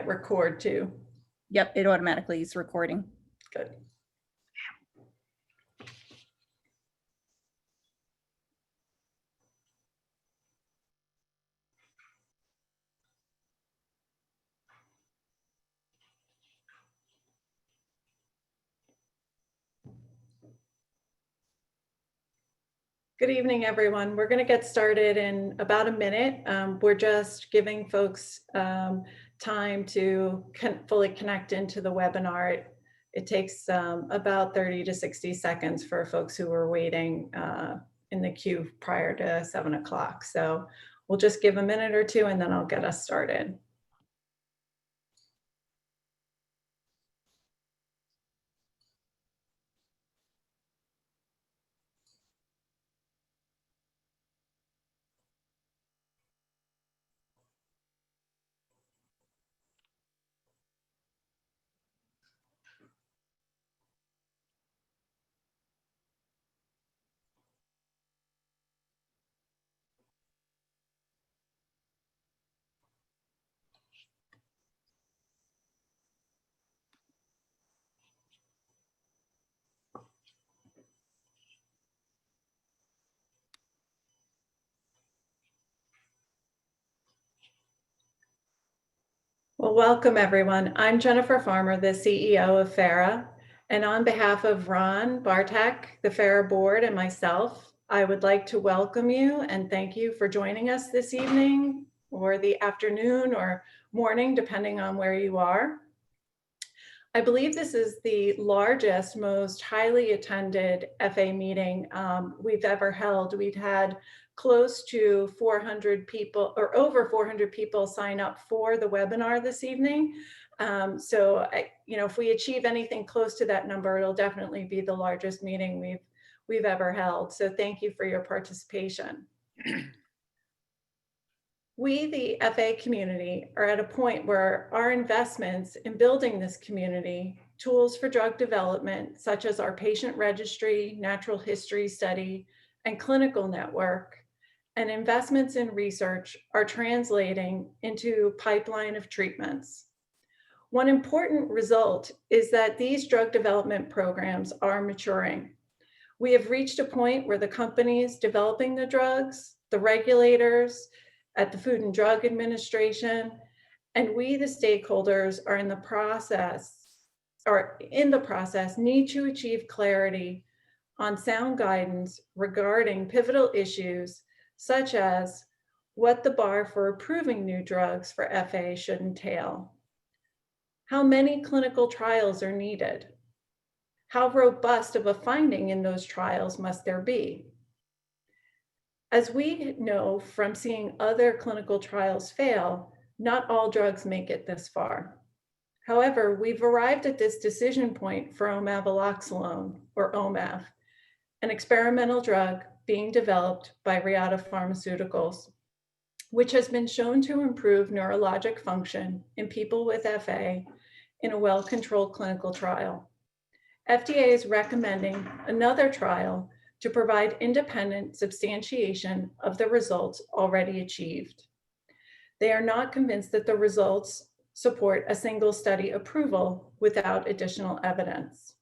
Record too. Yep, it automatically is recording. Good. Good evening, everyone. We're going to get started in about a minute. We're just giving folks time to fully connect into the webinar. It takes about 30 to 60 seconds for folks who are waiting in the queue prior to 7 o'clock. So we'll just give a minute or two and then I'll get us started. Well, welcome everyone. I'm Jennifer Farmer, the CEO of FARA, and on behalf of Ron Bartek, the FARA board, and myself, I would like to welcome you and thank you for joining us this evening or the afternoon or morning, depending on where you are. I believe this is the largest, most highly attended FA meeting we've ever held. We've had close to 400 people or over 400 people sign up for the webinar this evening. So, if we achieve anything close to that number, it'll definitely be the largest meeting we've ever held. So thank you for your participation. We, the FA community, are at a point where our investments in building this community, tools for drug development, such as our patient registry, natural history study, and clinical network, and investments in research are translating into a pipeline of treatments. One important result is that these drug development programs are maturing. We have reached a point where the companies developing the drugs, the regulators at the Food and Drug Administration, and we, the stakeholders, are in the process need to achieve clarity on sound guidance regarding pivotal issues such as what the bar for approving new drugs for FA should entail, how many clinical trials are needed, how robust of a finding in those trials must there be. As we know from seeing other clinical trials fail, not all drugs make it this far. However, we've arrived at this decision point for Omavaloxolone, or OMAV, an experimental drug being developed by Reata Pharmaceuticals, which has been shown to improve neurologic function in people with FA in a well-controlled clinical trial. FDA is recommending another trial to provide independent substantiation of the results already achieved. They are not convinced that the results support a single study approval without additional evidence.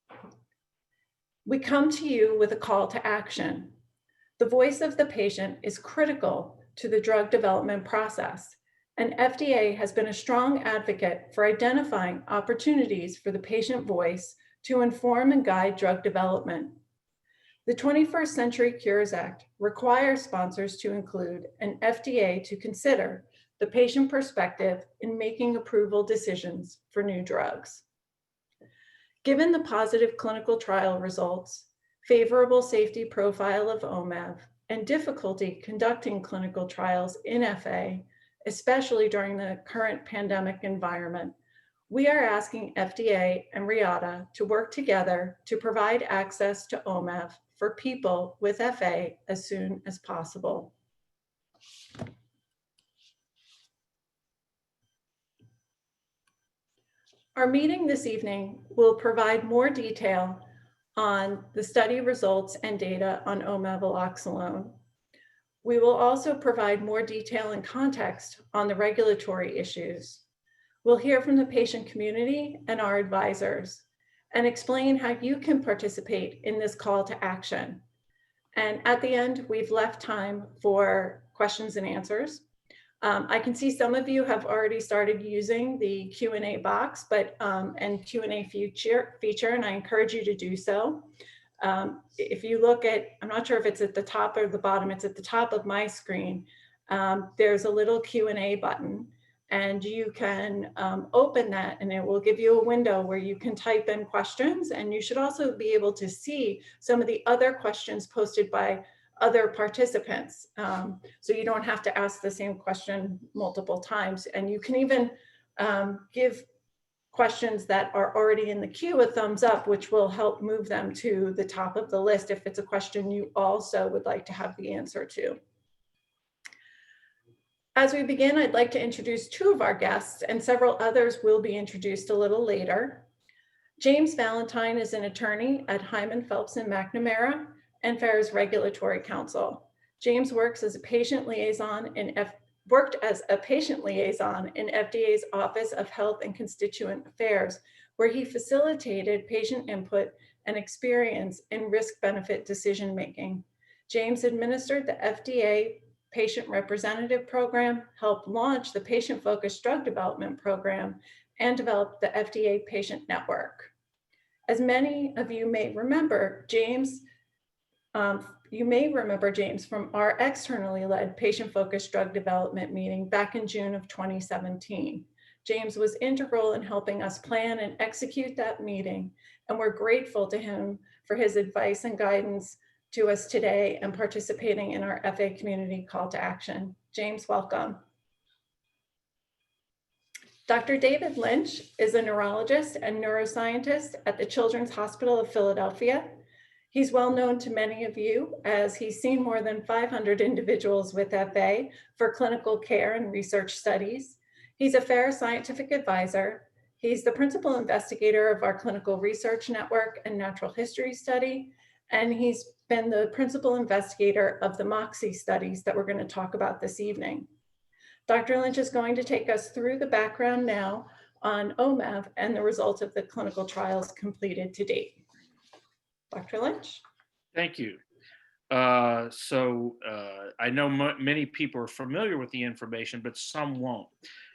We come to you with a call to action. The voice of the patient is critical to the drug development process, and FDA has been a strong advocate for identifying opportunities for the patient voice to inform and guide drug development. The 21st Century Cures Act requires sponsors to include an FDA to consider the patient perspective in making approval decisions for new drugs. Given the positive clinical trial results, favorable safety profile of OMAV, and difficulty conducting clinical trials in FA, especially during the current pandemic environment, we are asking FDA and Reata to work together to provide access to OMAV for people with FA as soon as possible. Our meeting this evening will provide more detail on the study results and data on Omavaloxolone. We will also provide more detail and context on the regulatory issues. We'll hear from the patient community and our advisors and explain how you can participate in this call to action. And at the end, we've left time for questions and answers. I can see some of you have already started using the Q&A box, and Q&A feature, and I encourage you to do so. If you look at, I'm not sure if it's at the top or the bottom, it's at the top of my screen. There's a little Q&A button, and you can open that, and it will give you a window where you can type in questions, and you should also be able to see some of the other questions posted by other participants. So you don't have to ask the same question multiple times, and you can even give questions that are already in the queue a thumbs up, which will help move them to the top of the list if it's a question you also would like to have the answer to. As we begin, I'd like to introduce two of our guests, and several others will be introduced a little later. James Valentine is an attorney at Hyman, Phelps and McNamara and FARA's Regulatory Counsel. James works as a patient liaison worked as a patient liaison in FDA's Office of Health and Constituent Affairs, where he facilitated patient input and experience in risk-benefit decision-making. James administered the FDA Patient Representative Program, helped launch the Patient-Focused Drug Development Program, and developed the FDA Patient Network. As many of you may remember, James from our externally led patient-focused drug development meeting back in June of 2017. James was integral in helping us plan and execute that meeting, and we're grateful to him for his advice and guidance to us today and participating in our FA community call to action. James, welcome. Dr. David Lynch is a neurologist and neuroscientist at the Children's Hospital of Philadelphia. He's well known to many of you as he's seen more than 500 individuals with FA for clinical care and research studies. He's a FARA scientific advisor. He's the principal investigator of our clinical research network and natural history study. And he's been the principal investigator of the MOXIE studies that we're going to talk about this evening. Dr. Lynch is going to take us through the background now on OMAV and the results of the clinical trials completed to date. Dr. Lynch. Thank you. I know many people are familiar with the information, but some won't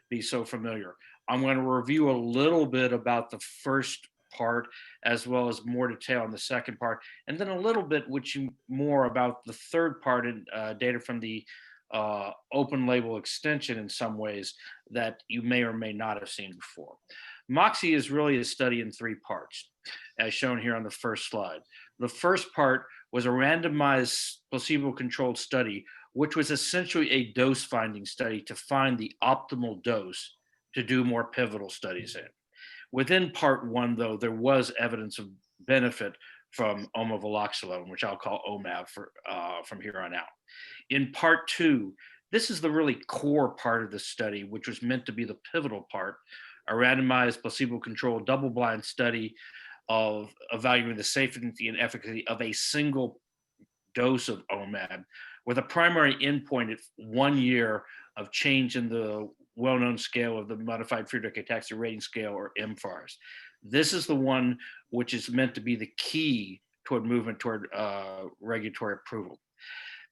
be so familiar. I'm going to review a little bit about the first part, as well as more detail on the second part, and then a little bit more about the third part and data from the open label extension in some ways that you may or may not have seen before. MOXIE is really a study in three parts, as shown here on the first slide. The first part was a randomized placebo-controlled study, which was essentially a dose-finding study to find the optimal dose to do more pivotal studies in. Within part one, though, there was evidence of benefit from Omavaloxolone, which I'll call OMAV from here on out. In part two, this is the really core part of the study, which was meant to be the pivotal part, a randomized placebo-controlled double-blind study of evaluating the safety and efficacy of a single dose of OMAV with a primary endpoint at 1 year of change in the well-known scale of the Modified Friedreich Ataxia Rating Scale, or mFARS. This is the one which is meant to be the key toward movement toward regulatory approval.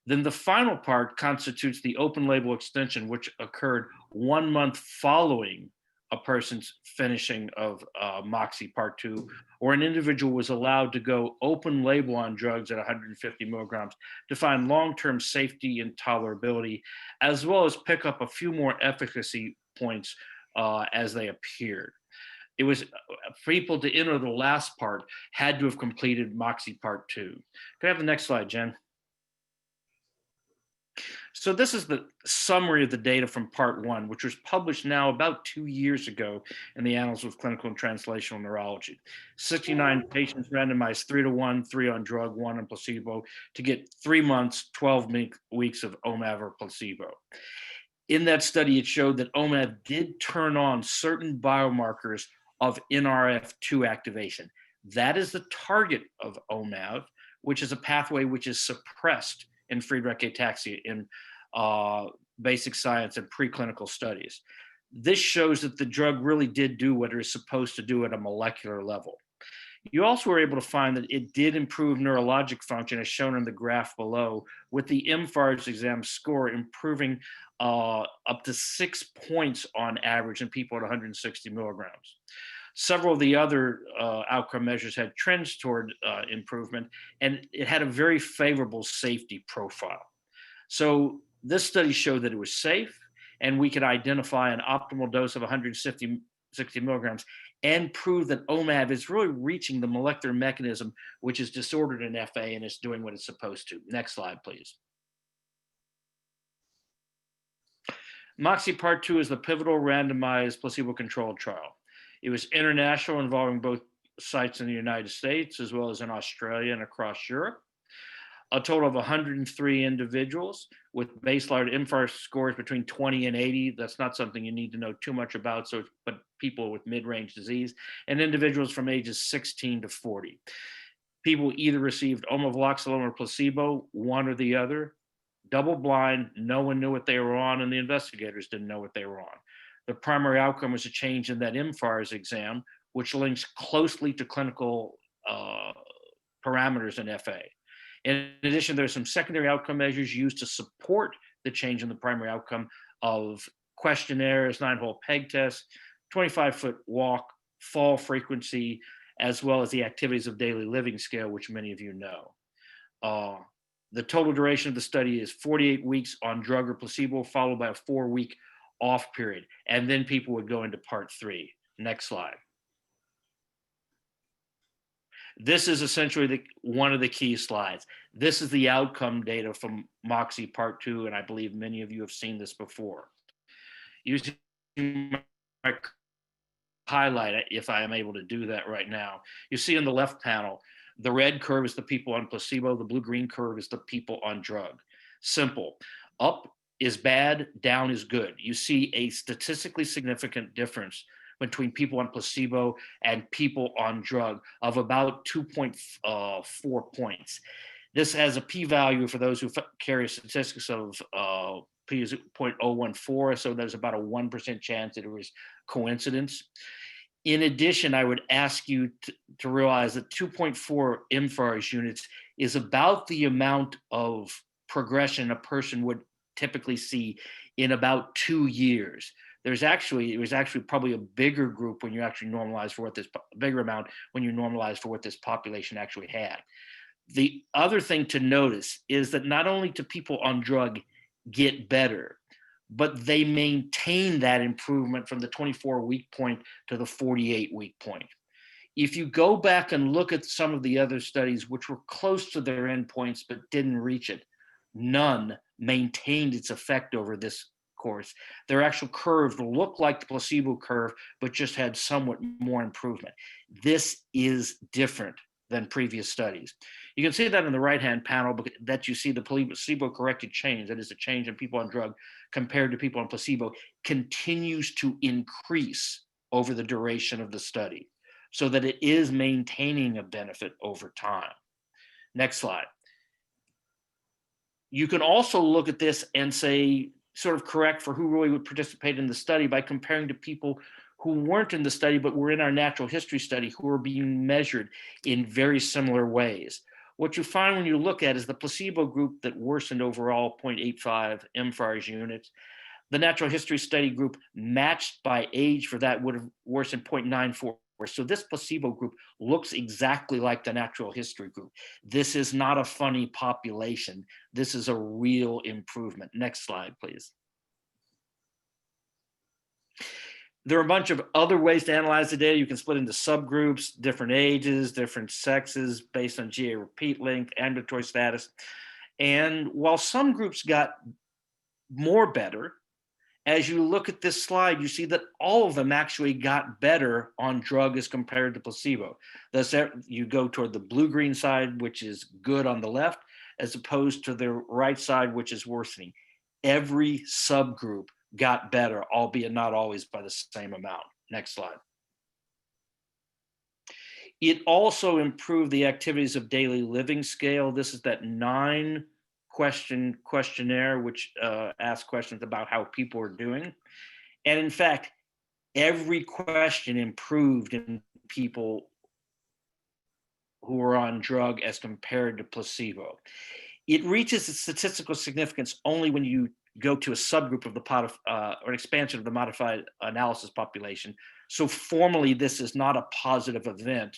Then the final part constitutes the open label extension, which occurred 1 month following a person's finishing of MOXIE Part 2, or an individual was allowed to go open label on drugs at 150 milligrams to find long-term safety and tolerability, as well as pick up a few more efficacy points as they appeared. It was people to enter the last part had to have completed MOXIE Part 2. Can I have the next slide, Jen? So this is the summary of the data from part one, which was published now about 2 years ago in the Annals of Clinical and Translational Neurology. 69 patients randomized 3-to-1, 3 on drug, 1 on placebo, to get 3 months, 12 weeks of OMAV or placebo. In that study, it showed that OMAV did turn on certain biomarkers of NRF2 activation. That is the target of OMAV, which is a pathway which is suppressed in Friedreich ataxia in basic science and preclinical studies. This shows that the drug really did do what it was supposed to do at a molecular level. You also were able to find that it did improve neurologic function, as shown in the graph below, with the mFARS exam score improving up to 6 points on average in people at 160 milligrams. Several of the other outcome measures had trends toward improvement, and it had a very favorable safety profile. So this study showed that it was safe, and we could identify an optimal dose of 160 milligrams and prove that OMAV is really reaching the molecular mechanism which is disordered in FA and is doing what it's supposed to. Next slide, please. MOXIE Part 2 is the pivotal randomized placebo-controlled trial. It was international, involving both sites in the United States as well as in Australia and across Europe. A total of 103 individuals with baseline mFARS scores between 20 and 80. That's not something you need to know too much about, but people with mid-range disease, and individuals from ages 16 to 40. People either received Omavaloxolone or placebo, one or the other. Double blind, no one knew what they were on, and the investigators didn't know what they were on. The primary outcome was a change in that mFARS exam, which links closely to clinical parameters in FA. In addition, there are some secondary outcome measures used to support the change in the primary outcome of questionnaires, 9-hole peg test, 25-foot walk, fall frequency, as well as the activities of daily living scale, which many of you know. The total duration of the study is 48 weeks on drug or placebo, followed by a 4-week off period. And then people would go into part 3. Next slide. This is essentially one of the key slides. This is the outcome data from MOXIE Part 2, and I believe many of you have seen this before. Using my highlight, if I am able to do that right now, you see in the left panel, the red curve is the people on placebo, the blue-green curve is the people on drug. Simple. Up is bad, down is good. You see a statistically significant difference between people on placebo and people on drug of about 2.4 points. This has a p-value for those who carry statistics of p is 0.014, so there's about a 1% chance that it was coincidence. In addition, I would ask you to realize that 2.4 mFARS units is about the amount of progression a person would typically see in about 2 years. It was actually probably a bigger group when you actually normalize for what this bigger amount when you normalize for what this population actually had. The other thing to notice is that not only do people on drug get better, but they maintain that improvement from the 24-week point to the 48-week point. If you go back and look at some of the other studies which were close to their endpoints but didn't reach it, none maintained its effect over this course. Their actual curve looked like the placebo curve, but just had somewhat more improvement. This is different than previous studies. You can see that in the right-hand panel, that you see the placebo-corrected change, that is the change in people on drug compared to people on placebo, continues to increase over the duration of the study, so that it is maintaining a benefit over time. Next slide. You can also look at this and say, sort of correct for who really would participate in the study by comparing to people who weren't in the study but were in our natural history study, who are being measured in very similar ways. What you find when you look at is the placebo group that worsened overall 0.85 mFARS units. The natural history study group matched by age for that would have worsened 0.94. So this placebo group looks exactly like the natural history group. This is not a funny population. This is a real improvement. Next slide, please. There are a bunch of other ways to analyze the data. You can split into subgroups, different ages, different sexes, based on GA repeat length, ambulatory status. And while some groups got more better, as you look at this slide, you see that all of them actually got better on drug as compared to placebo. Thus, you go toward the blue-green side, which is good on the left, as opposed to the right side, which is worsening. Every subgroup got better, albeit not always by the same amount. Next slide. It also improved the activities of daily living scale. This is that 9-question questionnaire, which asks questions about how people are doing. And in fact, every question improved in people who were on drug as compared to placebo. It reaches its statistical significance only when you go to a subgroup of the or an expansion of the modified analysis population. So formally, this is not a positive event,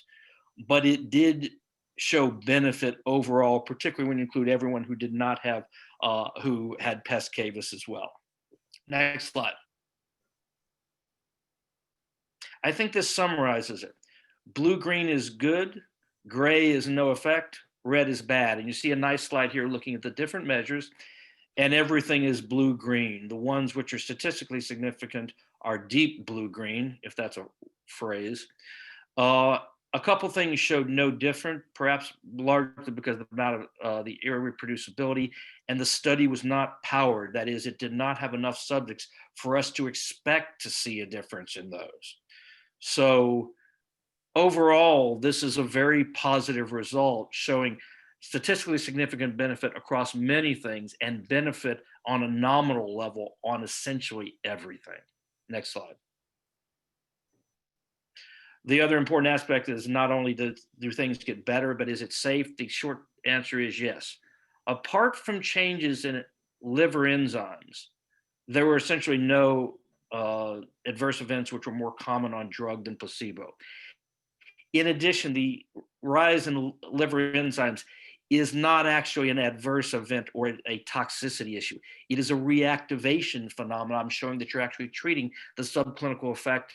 but it did show benefit overall, particularly when you include everyone who did not have, who had pes cavus as well. Next slide. I think this summarizes it. Blue-green is good, gray is no effect, red is bad. And you see a nice slide here looking at the different measures, and everything is blue-green. The ones which are statistically significant are deep blue-green, if that's a phrase. A couple things showed no different, perhaps largely because of the amount of the irreproducibility, and the study was not powered. That is, it did not have enough subjects for us to expect to see a difference in those. So overall, this is a very positive result showing statistically significant benefit across many things and benefit on a nominal level on essentially everything. Next slide. The other important aspect is not only do things get better, but is it safe? The short answer is yes. Apart from changes in liver enzymes, there were essentially no adverse events which were more common on drug than placebo. In addition, the rise in liver enzymes is not actually an adverse event or a toxicity issue. It is a reactivation phenomenon showing that you're actually treating the subclinical effect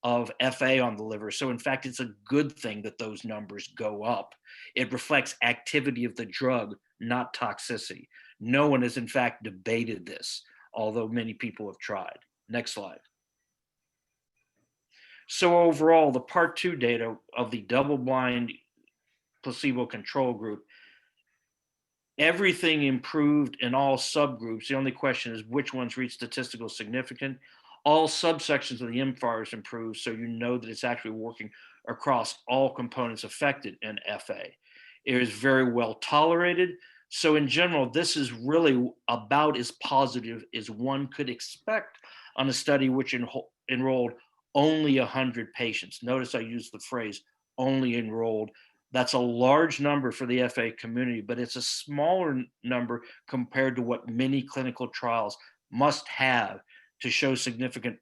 of FA on the liver. So in fact, it's a good thing that those numbers go up. It reflects activity of the drug, not toxicity. No one has in fact debated this, although many people have tried. Next slide. So overall, the part 2 data of the double-blind placebo control group, everything improved in all subgroups. The only question is which ones reach statistical significance. All subsections of the mFARS improved, so you know that it's actually working across all components affected in FA. It is very well tolerated. So in general, this is really about as positive as one could expect on a study which enrolled only 100 patients. Notice I used the phrase only enrolled. That's a large number for the FA community, but it's a smaller number compared to what many clinical trials must have to show significant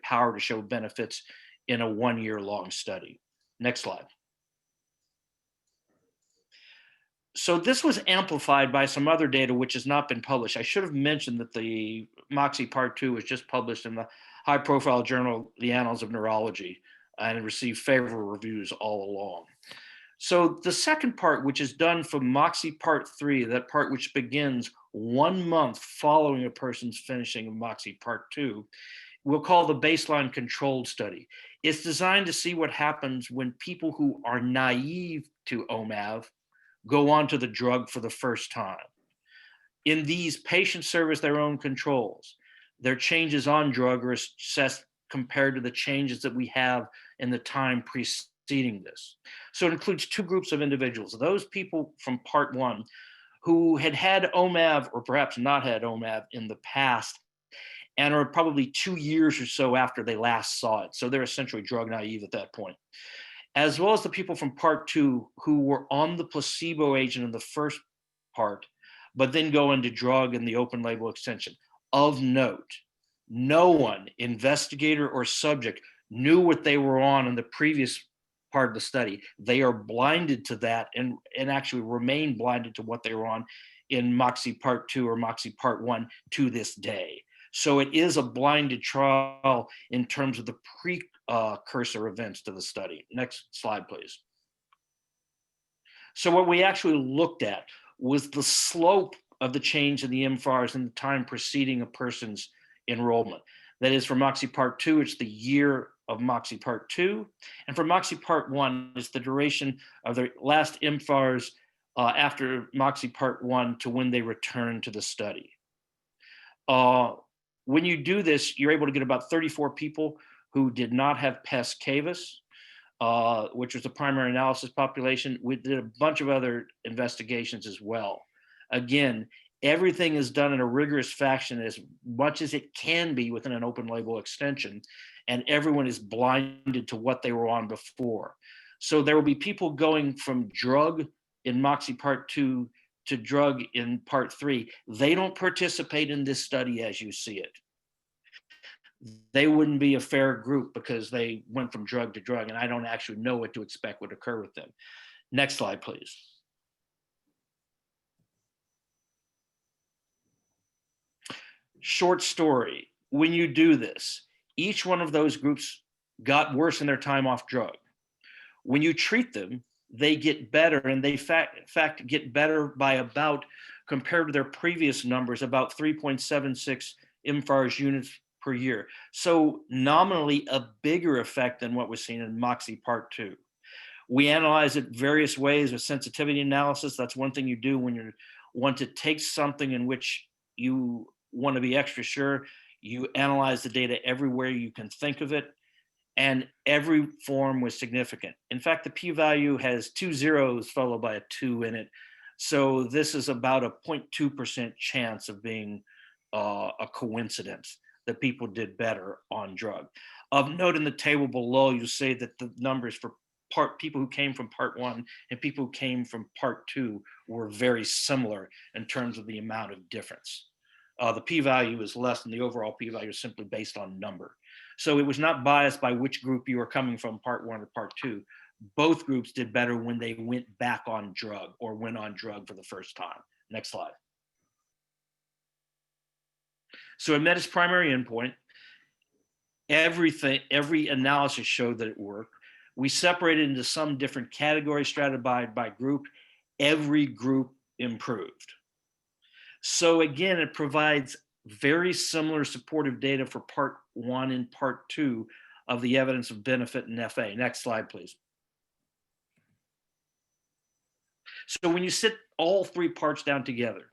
power to show benefits in a 1-year-long study. Next slide. So this was amplified by some other data which has not been published. I should have mentioned that the MOXIe Part 2 was just published in the high-profile journal, The Annals of Neurology, and it received favorable reviews all along. So the second part, which is done for MOXIe Part 3, that part which begins 1 month following a person's finishing of MOXIe Part 2, we'll call the baseline controlled study. It's designed to see what happens when people who are naive to OMAV go on to the drug for the first time. In these, patients serve as their own controls. Their changes on drug are assessed compared to the changes that we have in the time preceding this. So it includes 2 groups of individuals. Those people from part 1 who had had OMAV or perhaps not had OMAV in the past and are probably 2 years or so after they last saw it. So they're essentially drug naive at that point, as well as the people from part 2 who were on the placebo agent in the first part, but then go into drug in the open label extension. Of note, no one, investigator or subject, knew what they were on in the previous part of the study. They are blinded to that and actually remain blinded to what they were on in MOXIe Part 2 or MOXIe Part 1 to this day. So it is a blinded trial in terms of the precursor events to the study. Next slide, please. So what we actually looked at was the slope of the change in the mFARS in the time preceding a person's enrollment. That is, for MOXIe Part 2, it's the year of MOXIe Part 2. And for MOXIe Part 1, it's the duration of the last mFARS after MOXIe Part 1 to when they return to the study. When you do this, you're able to get about 34 people who did not have pes cavus, which was the primary analysis population. We did a bunch of other investigations as well. Again, Everything is done in a rigorous fashion as much as it can be within an open label extension, and everyone is blinded to what they were on before. So there will be people going from drug in MOXIe Part 2 to drug in Part 3. They don't participate in this study as you see it. They wouldn't be a fair group because they went from drug to drug, and I don't actually know what to expect would occur with them. Next slide, please. Short story, when you do this, each one of those groups got worse in their time off drug. When you treat them, they get better, and they in fact get better by about, compared to their previous numbers, about 3.76 mFARS units per year. So nominally a bigger effect than what was seen in MOXIe Part 2. We analyze it various ways with sensitivity analysis. That's one thing you do when you want to take something in which you want to be extra sure. You analyze the data everywhere you can think of it, and every form was significant. In fact, the p-value has 2 zeros followed by a 2 in it. So this is about a 0.2% chance of being a coincidence that people did better on drug. Of note, in the table below, you say that the numbers for people who came from Part 1 and people who came from Part 2 were very similar in terms of the amount of difference. The p-value is less than the overall p-value is simply based on number. So it was not biased by which group you were coming from, Part 1 or Part 2. Both groups did better when they went back on drug or went on drug for the first time. Next slide. So it met its primary endpoint. Every analysis showed that it worked. We separated into some different categories stratified by group. Every group improved. So again, it provides very similar supportive data for Part 1 and Part 2 of the evidence of benefit in FA. Next slide, please. So when you sit all 3 parts down together,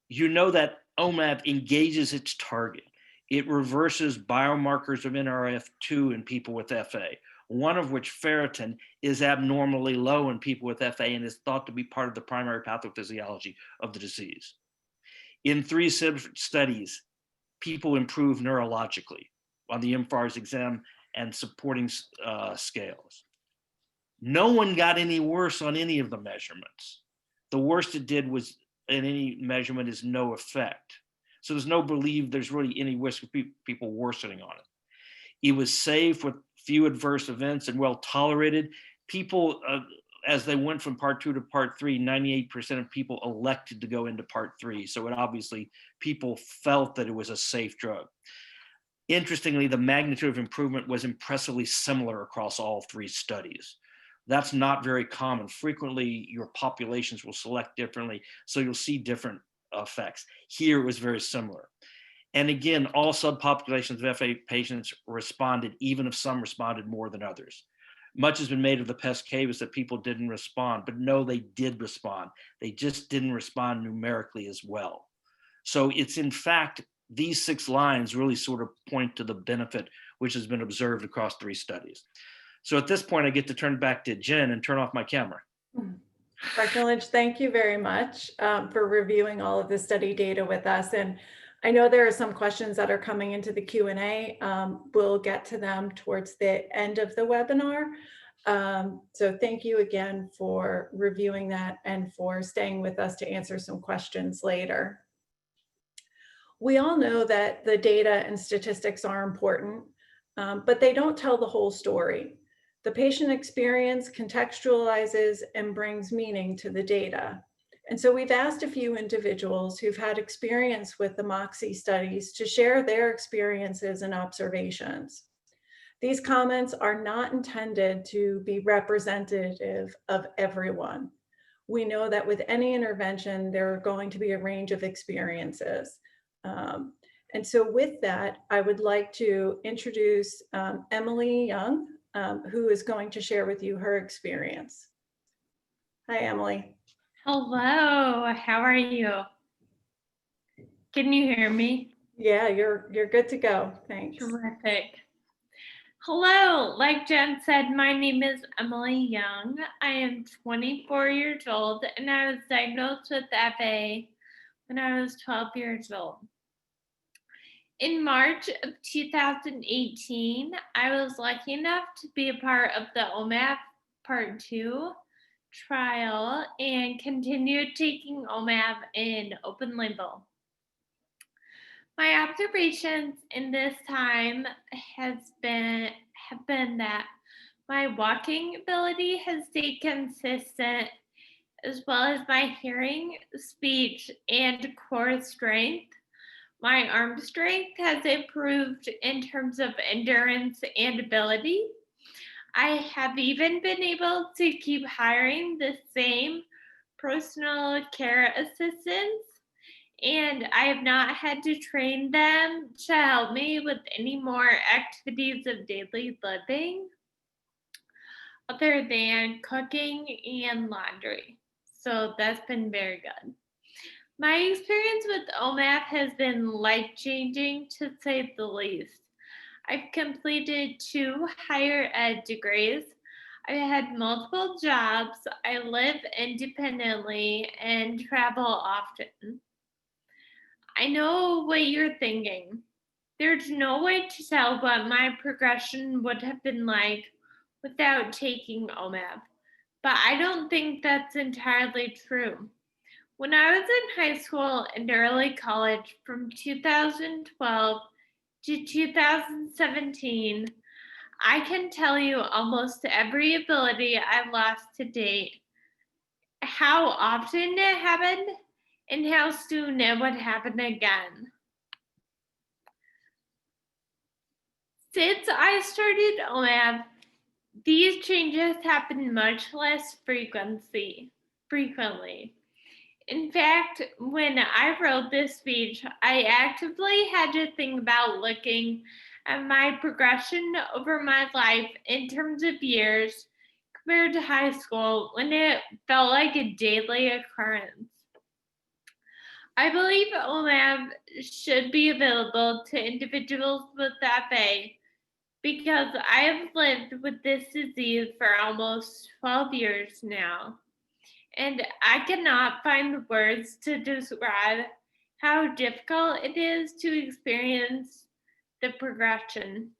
you know that OMAV engages its target. It reverses biomarkers of NRF2 in people with FA, one of which, ferritin, is abnormally low in people with FA and is thought to be part of the primary pathophysiology of the disease. In 3 studies, people improve neurologically on the mFARS exam and supporting scales. No one got any worse on any of the measurements. The worst it did was in any measurement is no effect. So there's no belief there's really any risk of people worsening on it. It was safe with few adverse events and well tolerated. People, as they went from Part 2 to Part 3, 98% of people elected to go into Part 3. So it obviously, people felt that it was a safe drug. Interestingly, the magnitude of improvement was impressively similar across all 3 studies. That's not very common. Frequently, your populations will select differently, so you'll see different effects. Here, it was very similar. And again, all subpopulations of FA patients responded, even if some responded more than others. Much has been made of the pes cavus that people didn't respond, but no, they did respond. They just didn't respond numerically as well. So it's in fact, these 6 lines really sort of point to the benefit which has been observed across 3 studies. So at this point, I get to turn back to Jen and turn off my camera. Dr. Lynch, thank you very much for reviewing all of the study data with us. And I know there are some questions that are coming into the Q&A. We'll get to them towards the end of the webinar. So thank you again for reviewing that and for staying with us to answer some questions later. We all know that the data and statistics are important, but they don't tell the whole story. The patient experience contextualizes and brings meaning to the data. And so we've asked a few individuals who've had experience with the MOXIe studies to share their experiences and observations. These comments are not intended to be representative of everyone. We know that with any intervention, there are going to be a range of experiences. And so with that, I would like to introduce Emily Young, who is going to share with you her experience. Hi, Emily. Hello, how are you? Can you hear me? Yeah, you're good to go. Thanks. Terrific. Hello, like Jen said, my name is Emily Young. I am 24 years old and I was diagnosed with FA when I was 12 years old. In March of 2018, I was lucky enough to be a part of the OMAV Part 2 trial and continued taking OMAV in open label. My observations in this time have been that my walking ability has stayed consistent, as well as my hearing, speech, and core strength. My arm strength has improved in terms of endurance and ability. I have even been able to keep hiring the same personal care assistants, and I have not had to train them to help me with any more activities of daily living other than cooking and laundry. So that's been very good. My experience with OMAP has been life-changing, to say the least. I've completed 2 higher ed degrees. I've had multiple jobs. I live independently and travel often. I know what you're thinking. There's no way to tell what my progression would have been like without taking OMAP, but I don't think that's entirely true. When I was in high school and early college from 2012 to 2017, I can tell you almost every ability I lost to date, how often it happened, and how soon it would happen again. Since I started OMAB, these changes happen much less frequently. In fact, when I wrote this speech, I actively had to think about looking at my progression over my life in terms of years compared to high school, when it felt like a daily occurrence. I believe OMAB should be available to individuals with FA because I have lived with this disease for almost 12 years now, and I cannot find the words to describe how difficult it is to experience the progression.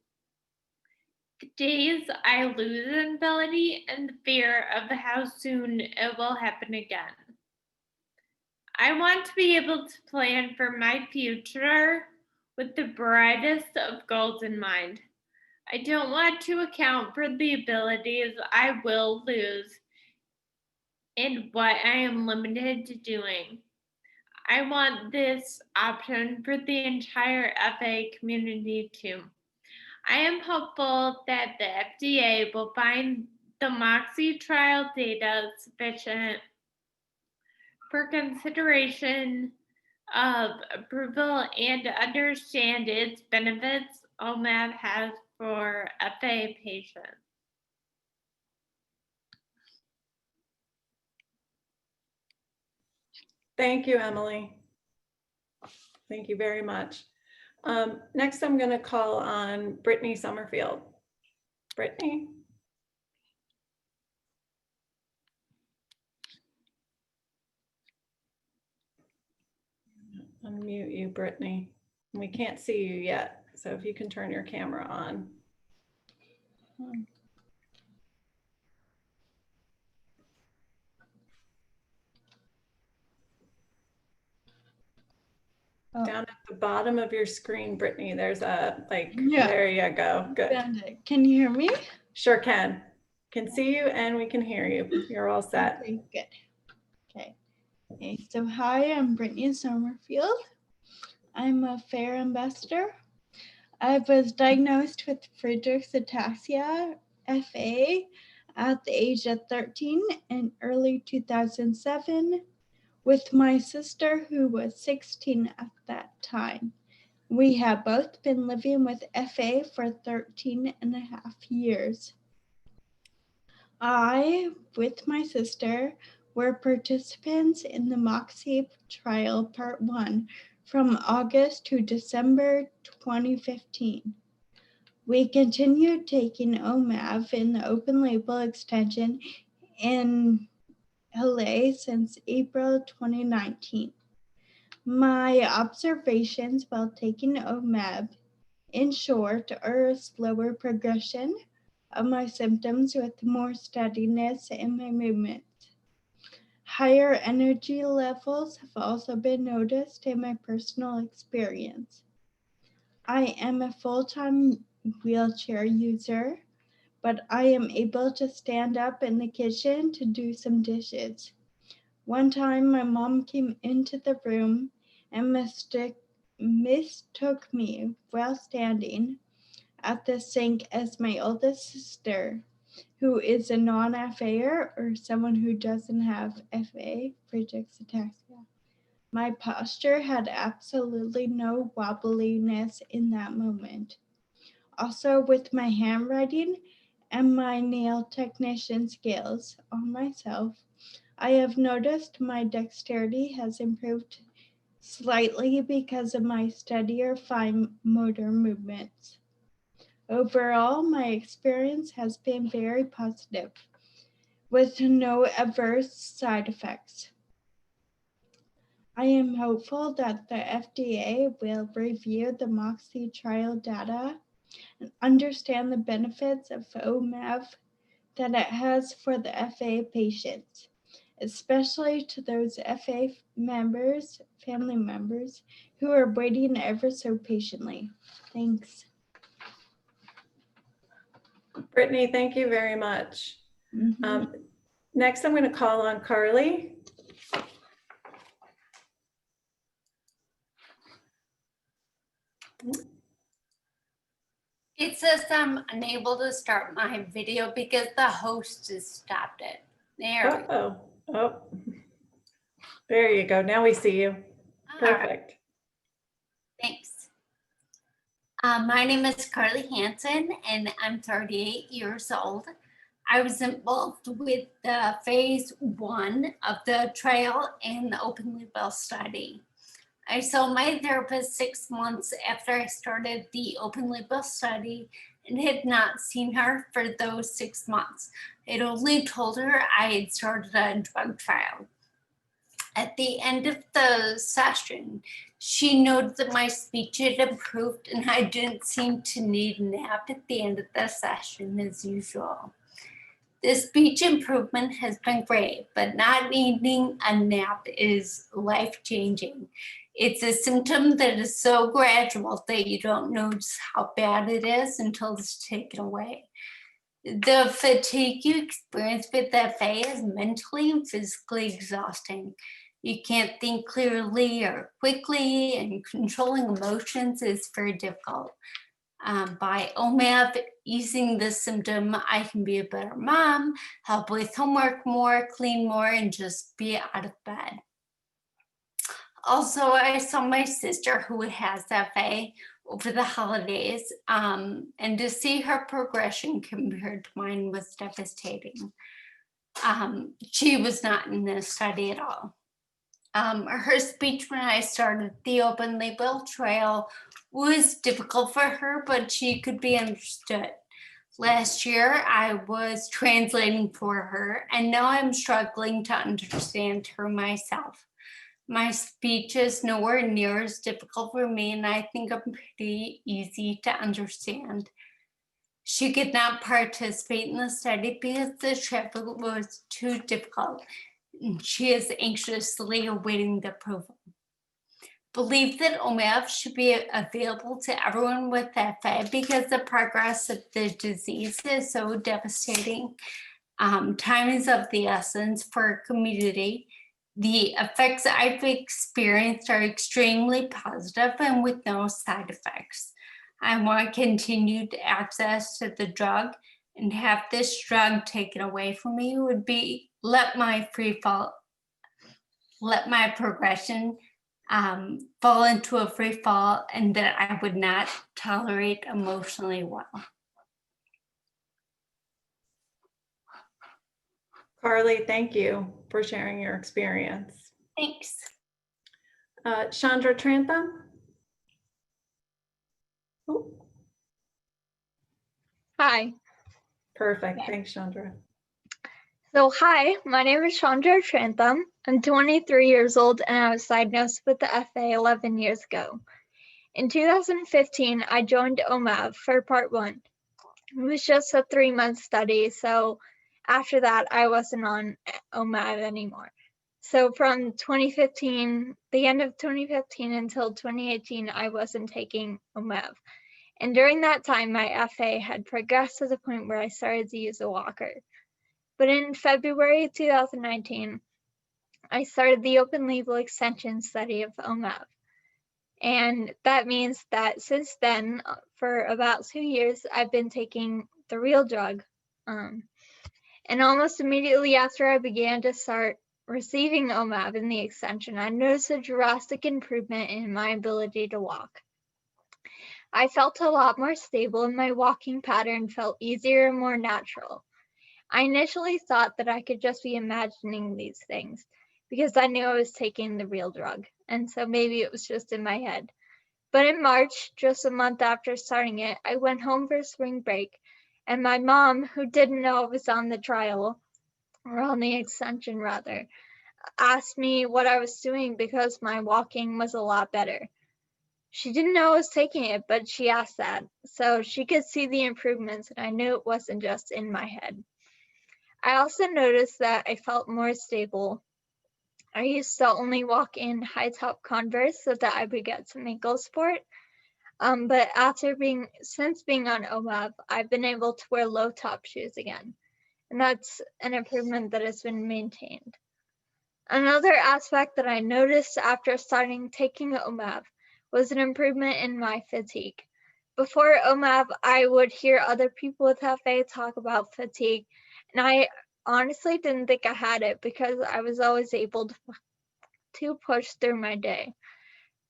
The days I lose an ability and the fear of how soon it will happen again. I want to be able to plan for my future with the brightest of goals in mind. I don't want to account for the abilities I will lose and what I am limited to doing. I want this option for the entire FA community too. I am hopeful that the FDA will find the MOXIE trial data sufficient for consideration of approval and understand its benefits OMAB has for FA patients. Thank you, Emily. Thank you very much. Next, I'm going to call on Brittany Summerfield. Brittany. Unmute you, Brittany. We can't see you yet, so if you can turn your camera on. Oh. Down at the bottom of your screen, Brittany, there's a Yeah. there you go. Good. Can you hear me? Sure can. Can see you and we can hear you. You're all set. Okay, good. Okay, so hi, I'm Brittany Summerfield. I'm a FARA ambassador. I was diagnosed with Friedreich's Ataxia, FA, at the age of 13 in early 2007 with my sister who was 16 at that time. We have both been living with FA for 13 and a half years. I, with my sister, were participants in the MOXIE trial part 1 from August to December 2015. We continued taking OMAV in the open label extension in LA since April 2019. My observations while taking OMAV, in short, are a slower progression of my symptoms with more steadiness in my movements. Higher energy levels have also been noticed in my personal experience. I am a full-time wheelchair user, but I am able to stand up in the kitchen to do some dishes. One time, my mom came into the room and mistook me while standing at the sink as my oldest sister, who is a non-FA'er or someone who doesn't have FA, Friedreich's ataxia. My posture had absolutely no wobbliness in that moment. Also, with my handwriting and my nail technician skills on myself, I have noticed my dexterity has improved slightly because of my steadier fine motor movements. Overall, my experience has been very positive, with no adverse side effects. I am hopeful that the FDA will review the MOXIe trial data and understand the benefits of OMAV that it has for the FA patients, especially to those FA family members who are waiting ever so patiently. Thanks. Brittany, thank you very much. Mhm. Next, I'm going to call on Carly. It says I'm unable to start my video because the host has stopped it. There we go. Oh, there you go. Now we see you. All right, Perfect. thanks. My name is Carly Hansen and I'm 38 years old. I was involved with the phase 1 of the trial and the open label study. I saw my therapist 6 months after I started the open label study and had not seen her for those 6 months. I'd only told her I had started a drug trial. At the end of the session, she noted that my speech had improved and I didn't seem to need a nap at the end of the session as usual. The speech improvement has been great, but not needing a nap is life-changing. It's a symptom that is so gradual that you don't notice how bad it is until it's taken away. The fatigue you experience with FA is mentally and physically exhausting. You can't think clearly or quickly, and controlling emotions is very difficult. By OMAV easing this symptom, I can be a better mom, help with homework more, clean more, and just be out of bed. Also, I saw my sister who has FA over the holidays, and to see her progression compared to mine was devastating. She was not in this study at all. Her speech when I started the open label trial was difficult for her, but she could be understood. Last year, I was translating for her, and now I'm struggling to understand her myself. My speech is nowhere near as difficult for me, and I think I'm pretty easy to understand. She could not participate in the study because the travel was too difficult. She is anxiously awaiting the approval. Believe that OMAV should be available to everyone with FA because the progress of the disease is so devastating. Time is of the essence for a community. The effects I've experienced are extremely positive and with no side effects. I want continued access to the drug, and have this drug taken away from me would be let my progression fall into a free fall, and that I would not tolerate emotionally well. Carly, thank you for sharing your experience. Thanks. Chandra Trantham. Oh, Hi. perfect. Thanks, Chandra. So hi, my name is Chandra Trantham. I'm 23 years old and I was diagnosed with the FA 11 years ago. In 2015, I joined OMAV for part 1. It was just a 3-month study, so after that, I wasn't on OMAV anymore. So from 2015, the end of 2015 until 2018, I wasn't taking OMAV. And during that time, my FA had progressed to the point where I started to use a walker. But in February 2019, I started the open label extension study of OMAV. And that means that since then, for about 2 years, I've been taking the real drug. And almost immediately after I began to start receiving OMAV in the extension, I noticed a drastic improvement in my ability to walk. I felt a lot more stable and my walking pattern felt easier and more natural. I initially thought that I could just be imagining these things because I knew I was taking the real drug, and so maybe it was just in my head. But in March, just a month after starting it, I went home for spring break, and my mom, who didn't know I was on the trial, or on the extension rather, asked me what I was doing because my walking was a lot better. She didn't know I was taking it, but she asked that, so she could see the improvements, and I knew it wasn't just in my head. I also noticed that I felt more stable. I used to only walk in high top Converse so that I would get some ankle support. But since being on OMAV, I've been able to wear low top shoes again. And that's an improvement that has been maintained. Another aspect that I noticed after starting taking OMAV was an improvement in my fatigue. Before OMAV, I would hear other people with FA talk about fatigue, and I honestly didn't think I had it because I was always able to push through my day.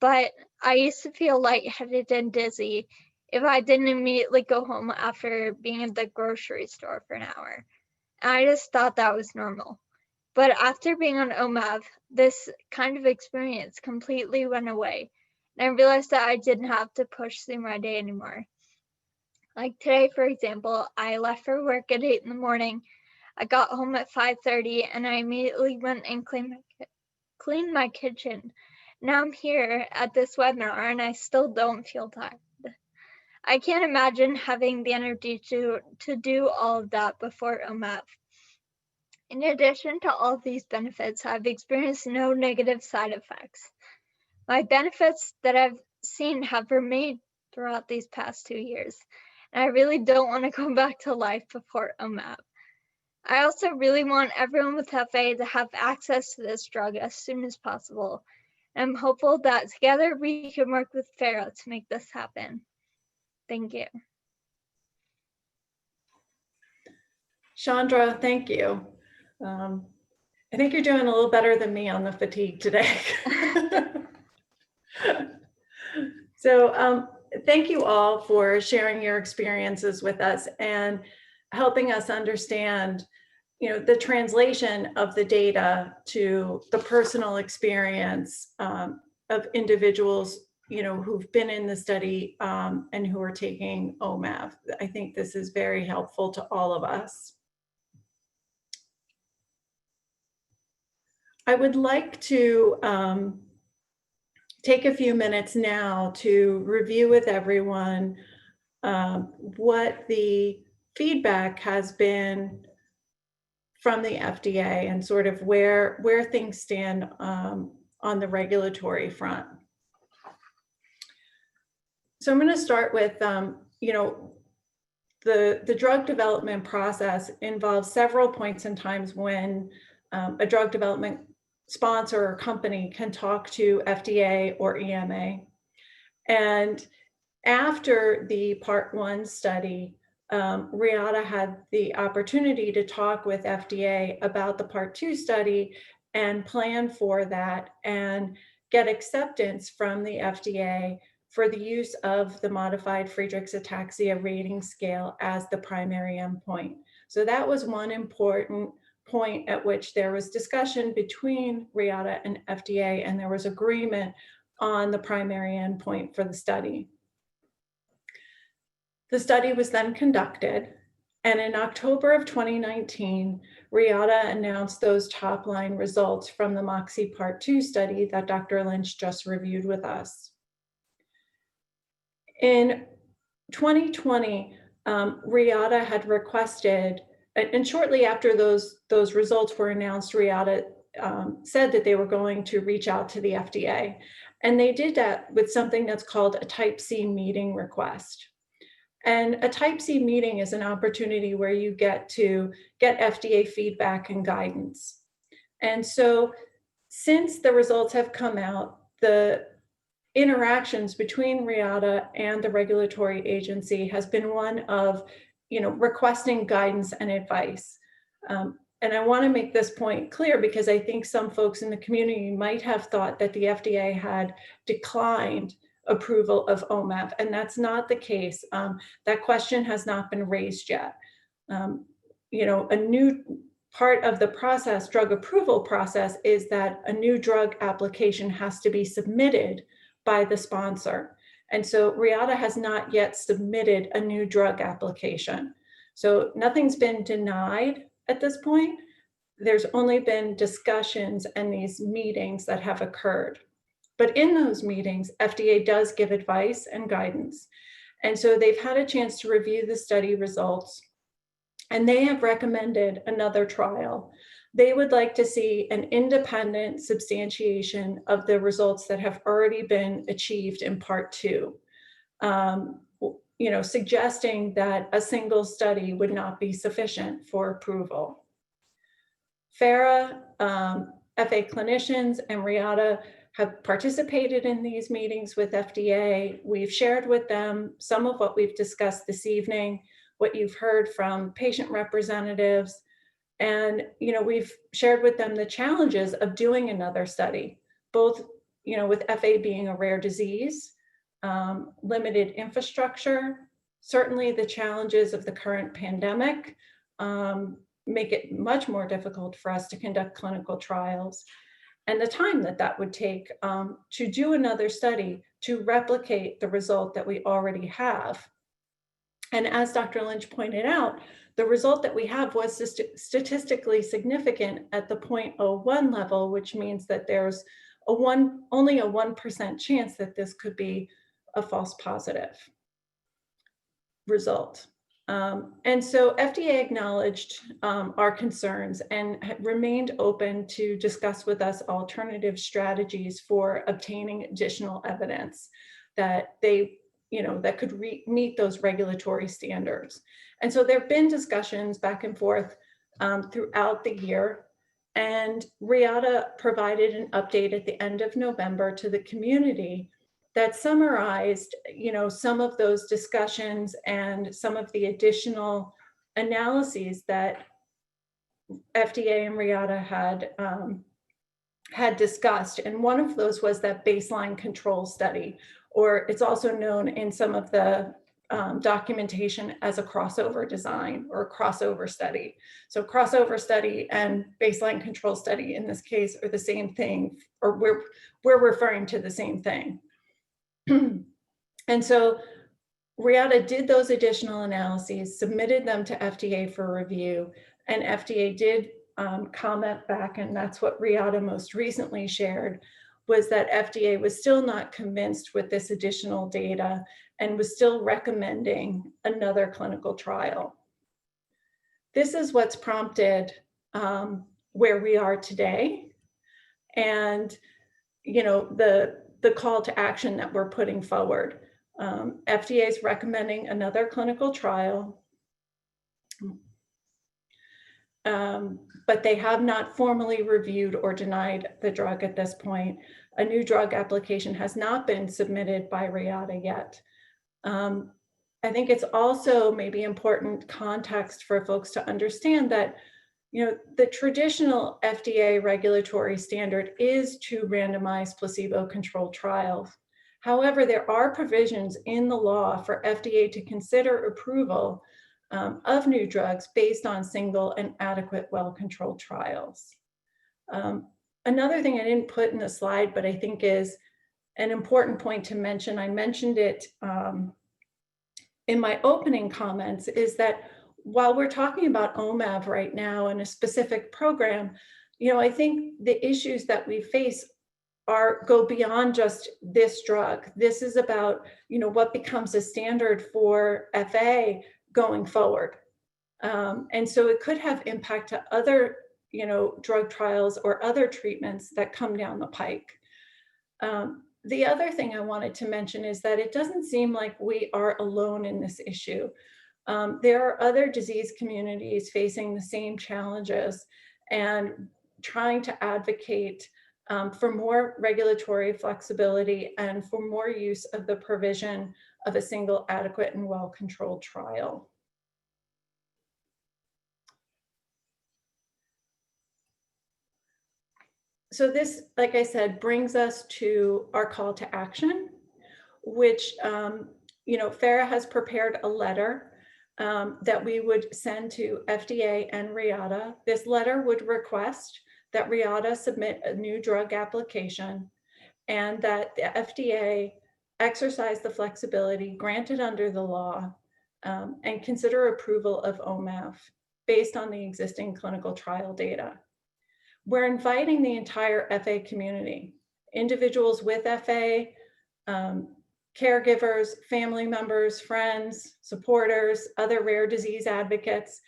But I used to feel lightheaded and dizzy if I didn't immediately go home after being at the grocery store for an hour. And I just thought that was normal. But after being on OMAV, this kind of experience completely went away. And I realized that I didn't have to push through my day anymore. Like today, for example, I left for work at 8 in the morning. I got home at 5:30 and I immediately went and cleaned my kitchen. Now I'm here at this webinar and I still don't feel tired. I can't imagine having the energy to do all of that before OMAV. In addition to all of these benefits, I've experienced no negative side effects. My benefits that I've seen have remained throughout these past 2 years, and I really don't want to go back to life before OMAV. I also really want everyone with FA to have access to this drug as soon as possible. I'm hopeful that together we can work with FARA to make this happen. Thank you. Chandra, thank you. I think you're doing a little better than me on the fatigue today. So thank you all for sharing your experiences with us and helping us understand, the translation of the data to the personal experience of individuals, who've been in the study and who are taking OMAV. I think this is very helpful to all of us. I would like to take a few minutes now to review with everyone what the feedback has been from the FDA and sort of where things stand on the regulatory front. So I'm going to start with, the drug development process involves several points in times when a drug development sponsor or company can talk to FDA or EMA. And after the Part 1 study, Reata had the opportunity to talk with FDA about the Part 2 study and plan for that and get acceptance from the FDA for the use of the modified Friedreich's Ataxia rating scale as the primary endpoint. So that was one important point at which there was discussion between Reata and FDA, and there was agreement on the primary endpoint for the study. The study was then conducted, And in October of 2019, Reata announced those top-line results from the MOXIe Part 2 study that Dr. Lynch just reviewed with us. In 2020, Reata had requested, and shortly after those results were announced, Reata said that they were going to reach out to the FDA. And they did that with something that's called a Type C meeting request. And a Type C meeting is an opportunity where you get to get FDA feedback and guidance. And so since the results have come out, the interactions between Reata and the regulatory agency has been one of, requesting guidance and advice. And I want to make this point clear because I think some folks in the community might have thought that the FDA had declined approval of OMAV, and that's not the case. That question has not been raised yet. A new part of the process, drug approval process, is that a new drug application has to be submitted by the sponsor. And so Reata has not yet submitted a new drug application. So nothing's been denied at this point. There's only been discussions and these meetings that have occurred. But in those meetings, FDA does give advice and guidance. And so they've had a chance to review the study results, and they have recommended another trial. They would like to see an independent substantiation of the results that have already been achieved in Part 2, suggesting that a single study would not be sufficient for approval. FARA, FA clinicians, and Reata have participated in these meetings with FDA. We've shared with them some of what we've discussed this evening, what you've heard from patient representatives, and we've shared with them the challenges of doing another study, both with FA being a rare disease, limited infrastructure, certainly the challenges of the current pandemic make it much more difficult for us to conduct clinical trials, and the time that would take to do another study to replicate the result that we already have. And as Dr. Lynch pointed out, the result that we have was statistically significant at the 0.01 level, which means that there's only a 1% chance that this could be a false positive result. And so FDA acknowledged our concerns and remained open to discuss with us alternative strategies for obtaining additional evidence that that could meet those regulatory standards. And so there have been discussions back and forth throughout the year, and Reata provided an update at the end of November to the community that summarized, some of those discussions and some of the additional analyses that FDA and Reata had discussed. And one of those was that baseline control study, or it's also known in some of the documentation as a crossover design or a crossover study. So crossover study and baseline control study in this case are the same thing, or we're referring to the same thing. And so Reata did those additional analyses, submitted them to FDA for review, and FDA did comment back, and that's what Reata most recently shared, was that FDA was still not convinced with this additional data and was still recommending another clinical trial. This is what's prompted where we are today, and the call to action that we're putting forward. FDA is recommending another clinical trial, but they have not formally reviewed or denied the drug at this point. A new drug application has not been submitted by Reata yet. I think it's also maybe important context for folks to understand that the traditional FDA regulatory standard is to randomize placebo-controlled trials. However, there are provisions in the law for FDA to consider approval of new drugs based on single and adequate, well-controlled trials. Another thing I didn't put in the slide, but I think is an important point to mention, I mentioned it in my opening comments, is that while we're talking about OMAV right now and a specific program, I think the issues that we face go beyond just this drug. This is about, what becomes a standard for FA going forward. And so it could have impact to other, drug trials or other treatments that come down the pike. The other thing I wanted to mention is that it doesn't seem like we are alone in this issue. There are other disease communities facing the same challenges and trying to advocate for more regulatory flexibility and for more use of the provision of a single, adequate, and well-controlled trial. So this, like I said, brings us to our call to action, which, FARA has prepared a letter that we would send to FDA and Reata. This letter would request that Reata submit a new drug application and that the FDA exercise the flexibility granted under the law and consider approval of OMAV based on the existing clinical trial data. We're inviting the entire FA community, individuals with FA, caregivers, family members, friends, supporters, other rare disease advocates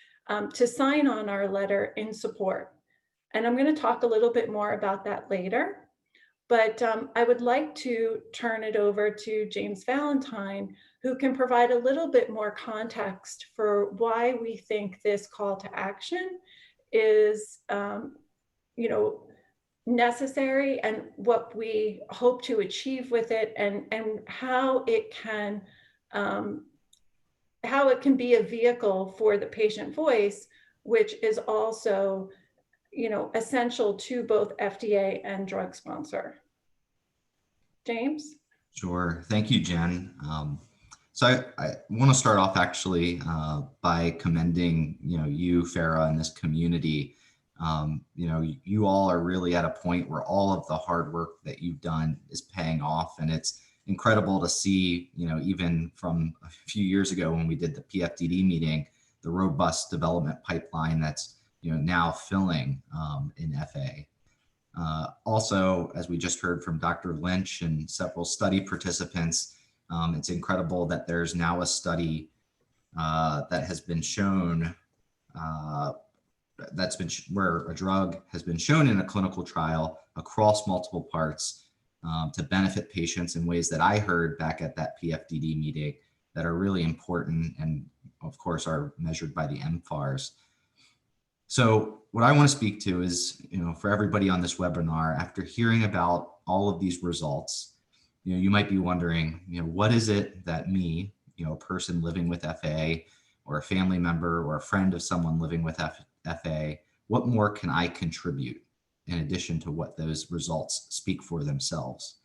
to sign on our letter in support. And I'm going to talk a little bit more about that later. But I would like to turn it over to James Valentine, who can provide a little bit more context for why we think this call to action is, necessary and what we hope to achieve with it, and how it can be a vehicle for the patient voice, which is also essential to both FDA and drug sponsor. James? Sure. Thank you, Jen. So I want to start off actually by commending you, FARA, and this community. You all are really at a point where all of the hard work that you've done is paying off, and it's incredible to see, even from a few years ago when we did the PFDD meeting, the robust development pipeline that's now filling in FA. Also, as we just heard from Dr. Lynch and several study participants, it's incredible that there's now a study that has been shown where a drug has been shown in a clinical trial across multiple parts to benefit patients in ways that I heard back at that PFDD meeting that are really important and of course are measured by the MFARS. So what I want to speak to is, for everybody on this webinar, after hearing about all of these results, you might be wondering, what is it that me, a person living with FA or a family member or a friend of someone living with FA, what more can I contribute in addition to what those results speak for themselves?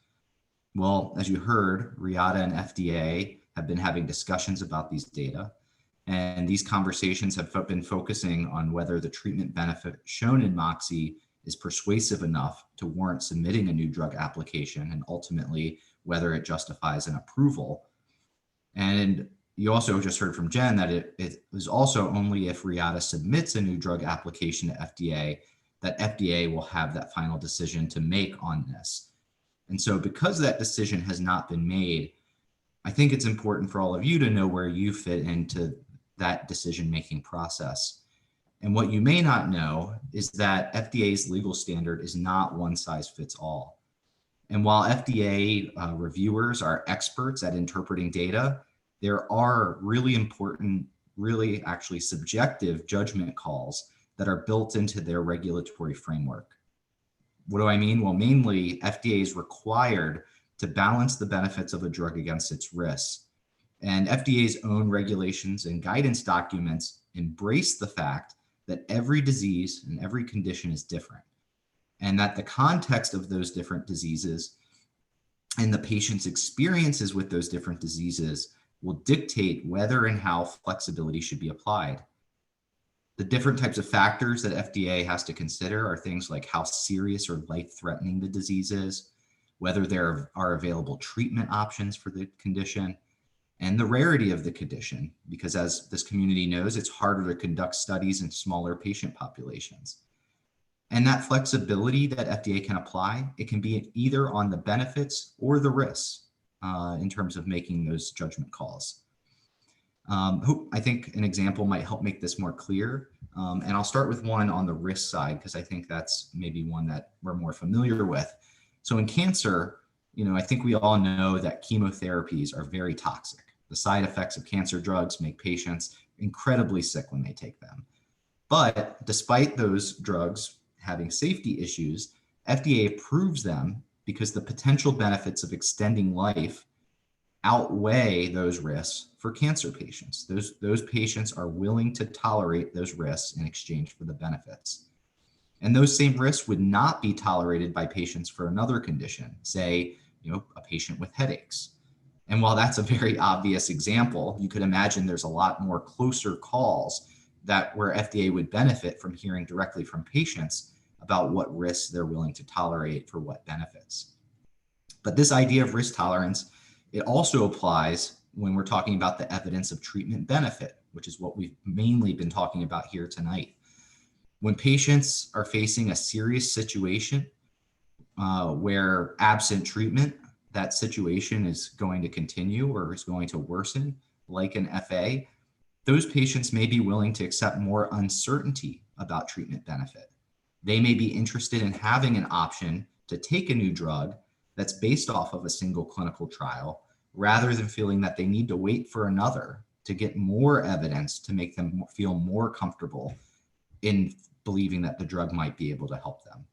Well, as you heard, Reata and FDA have been having discussions about these data. And these conversations have been focusing on whether the treatment benefit shown in MOXIe is persuasive enough to warrant submitting a new drug application, and ultimately whether it justifies an approval. And you also just heard from Jen that it is also only if Reata submits a new drug application to FDA that FDA will have that final decision to make on this. And so because that decision has not been made, I think it's important for all of you to know where you fit into that decision-making process. And what you may not know is that FDA's legal standard is not one size fits all. And while FDA reviewers are experts at interpreting data, there are really important, really actually subjective judgment calls that are built into their regulatory framework. What do I mean? Well, mainly FDA is required to balance the benefits of a drug against its risks. And FDA's own regulations and guidance documents embrace the fact that every disease and every condition is different, and that the context of those different diseases and the patient's experiences with those different diseases will dictate whether and how flexibility should be applied. The different types of factors that FDA has to consider are things like how serious or life-threatening the disease is, whether there are available treatment options for the condition, and the rarity of the condition, because as this community knows, it's harder to conduct studies in smaller patient populations. And that flexibility that FDA can apply, it can be either on the benefits or the risks in terms of making those judgment calls. I think an example might help make this more clear. And I'll start with one on the risk side, because I think that's maybe one that we're more familiar with. So in cancer, I think we all know that chemotherapies are very toxic. The side effects of cancer drugs make patients incredibly sick when they take them. But despite those drugs having safety issues, FDA approves them because the potential benefits of extending life outweigh those risks for cancer patients. Those patients are willing to tolerate those risks in exchange for the benefits. And those same risks would not be tolerated by patients for another condition, say, a patient with headaches. And while that's a very obvious example, you could imagine there's a lot more closer calls where FDA would benefit from hearing directly from patients about what risks they're willing to tolerate for what benefits. But this idea of risk tolerance, it also applies when we're talking about the evidence of treatment benefit, which is what we've mainly been talking about here tonight. When patients are facing a serious situation where absent treatment, that situation is going to continue or is going to worsen, like an FA, those patients may be willing to accept more uncertainty about treatment benefit. They may be interested in having an option to take a new drug that's based off of a single clinical trial, rather than feeling that they need to wait for another to get more evidence to make them feel more comfortable in believing that the drug might be able to help them.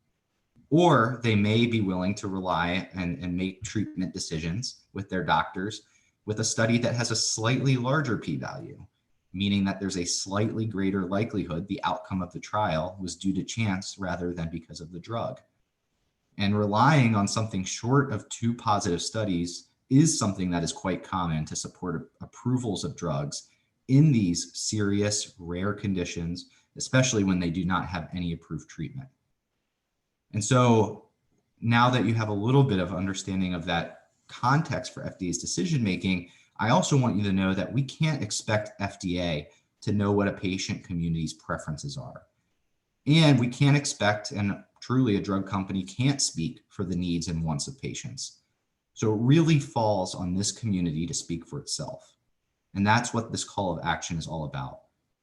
Or they may be willing to rely and make treatment decisions with their doctors with a study that has a slightly larger p-value, meaning that there's a slightly greater likelihood the outcome of the trial was due to chance rather than because of the drug. And relying on something short of 2 positive studies is something that is quite common to support approvals of drugs in these serious, rare conditions, especially when they do not have any approved treatment. And so now that you have a little bit of understanding of that context for FDA's decision-making, I also want you to know that we can't expect FDA to know what a patient community's preferences are. And we can't expect, and truly a drug company can't speak for the needs and wants of patients. So it really falls on this community to speak for itself. And that's what this call of action is all about,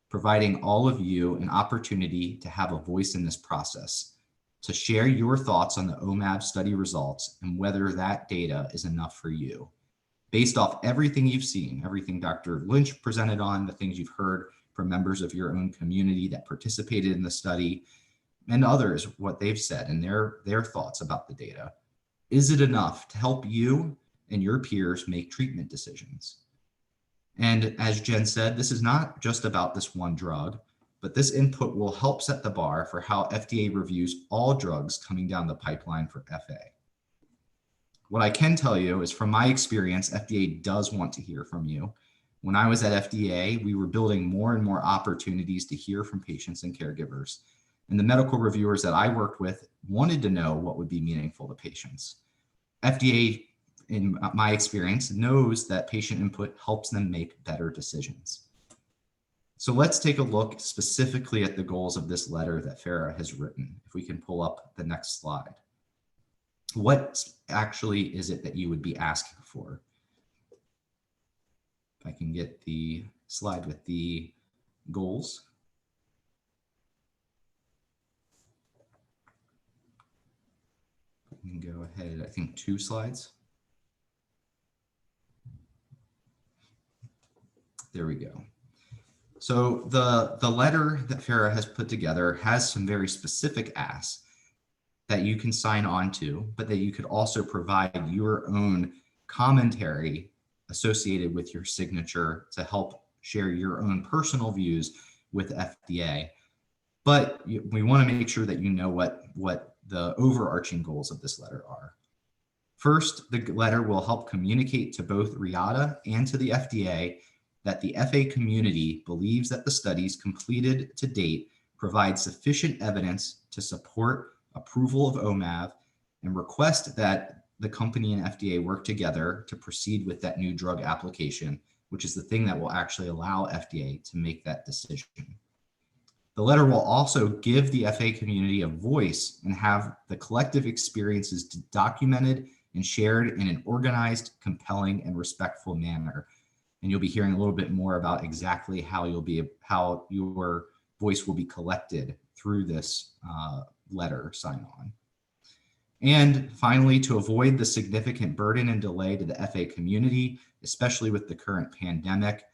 providing all of you an opportunity to have a voice in this process, to share your thoughts on the OMAV study results and whether that data is enough for you. Based off everything you've seen, everything Dr. Lynch presented on, the things you've heard from members of your own community that participated in the study, and others, what they've said and their thoughts about the data. Is it enough to help you and your peers make treatment decisions? And as Jen said, this is not just about this one drug, but this input will help set the bar for how FDA reviews all drugs coming down the pipeline for FA. What I can tell you is from my experience, FDA does want to hear from you. When I was at FDA, we were building more and more opportunities to hear from patients and caregivers. And the medical reviewers that I worked with wanted to know what would be meaningful to patients. FDA, in my experience, knows that patient input helps them make better decisions. So let's take a look specifically at the goals of this letter that FARA has written. If we can pull up the next slide. What actually is it that you would be asking for? If I can get the slide with the goals. We can go ahead, I think 2 slides. There we go. So the letter that FARA has put together has some very specific asks that you can sign on to, but that you could also provide your own commentary associated with your signature to help share your own personal views with FDA. But we want to make sure that you know what the overarching goals of this letter are. First, the letter will help communicate to both Reata and to the FDA that the FA community believes that the studies completed to date provide sufficient evidence to support approval of OMAV and request that the company and FDA work together to proceed with that new drug application which is the thing that will actually allow FDA to make that decision. The letter will also give the FA community a voice and have the collective experiences documented and shared in an organized, compelling, and respectful manner. And you'll be hearing a little bit more about exactly how your voice will be collected through this letter sign-on. And finally, to avoid the significant burden and delay to the FA community, especially with the current pandemic,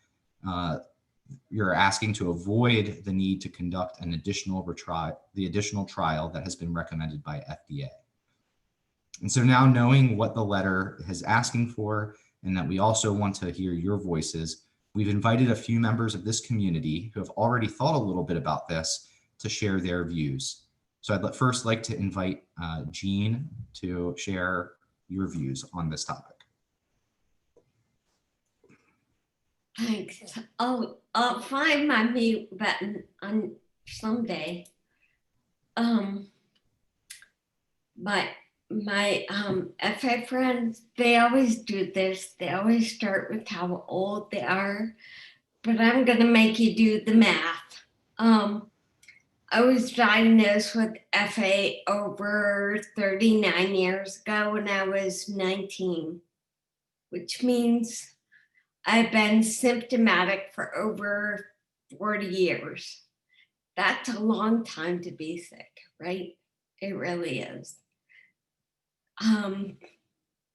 you're asking to avoid the need to conduct an additional trial that has been recommended by FDA. And so now, knowing what the letter is asking for and that we also want to hear your voices, we've invited a few members of this community who have already thought a little bit about this to share their views. So I'd first like to invite Jean to share your views on this topic. Thanks. I'll find my mute button on someday. But my FA friends, they always do this. They always start with how old they are, but I'm gonna make you do the math. I was diagnosed with FA over 39 years ago when I was 19, which means I've been symptomatic for over 40 years. That's a long time to be sick, right? It really is.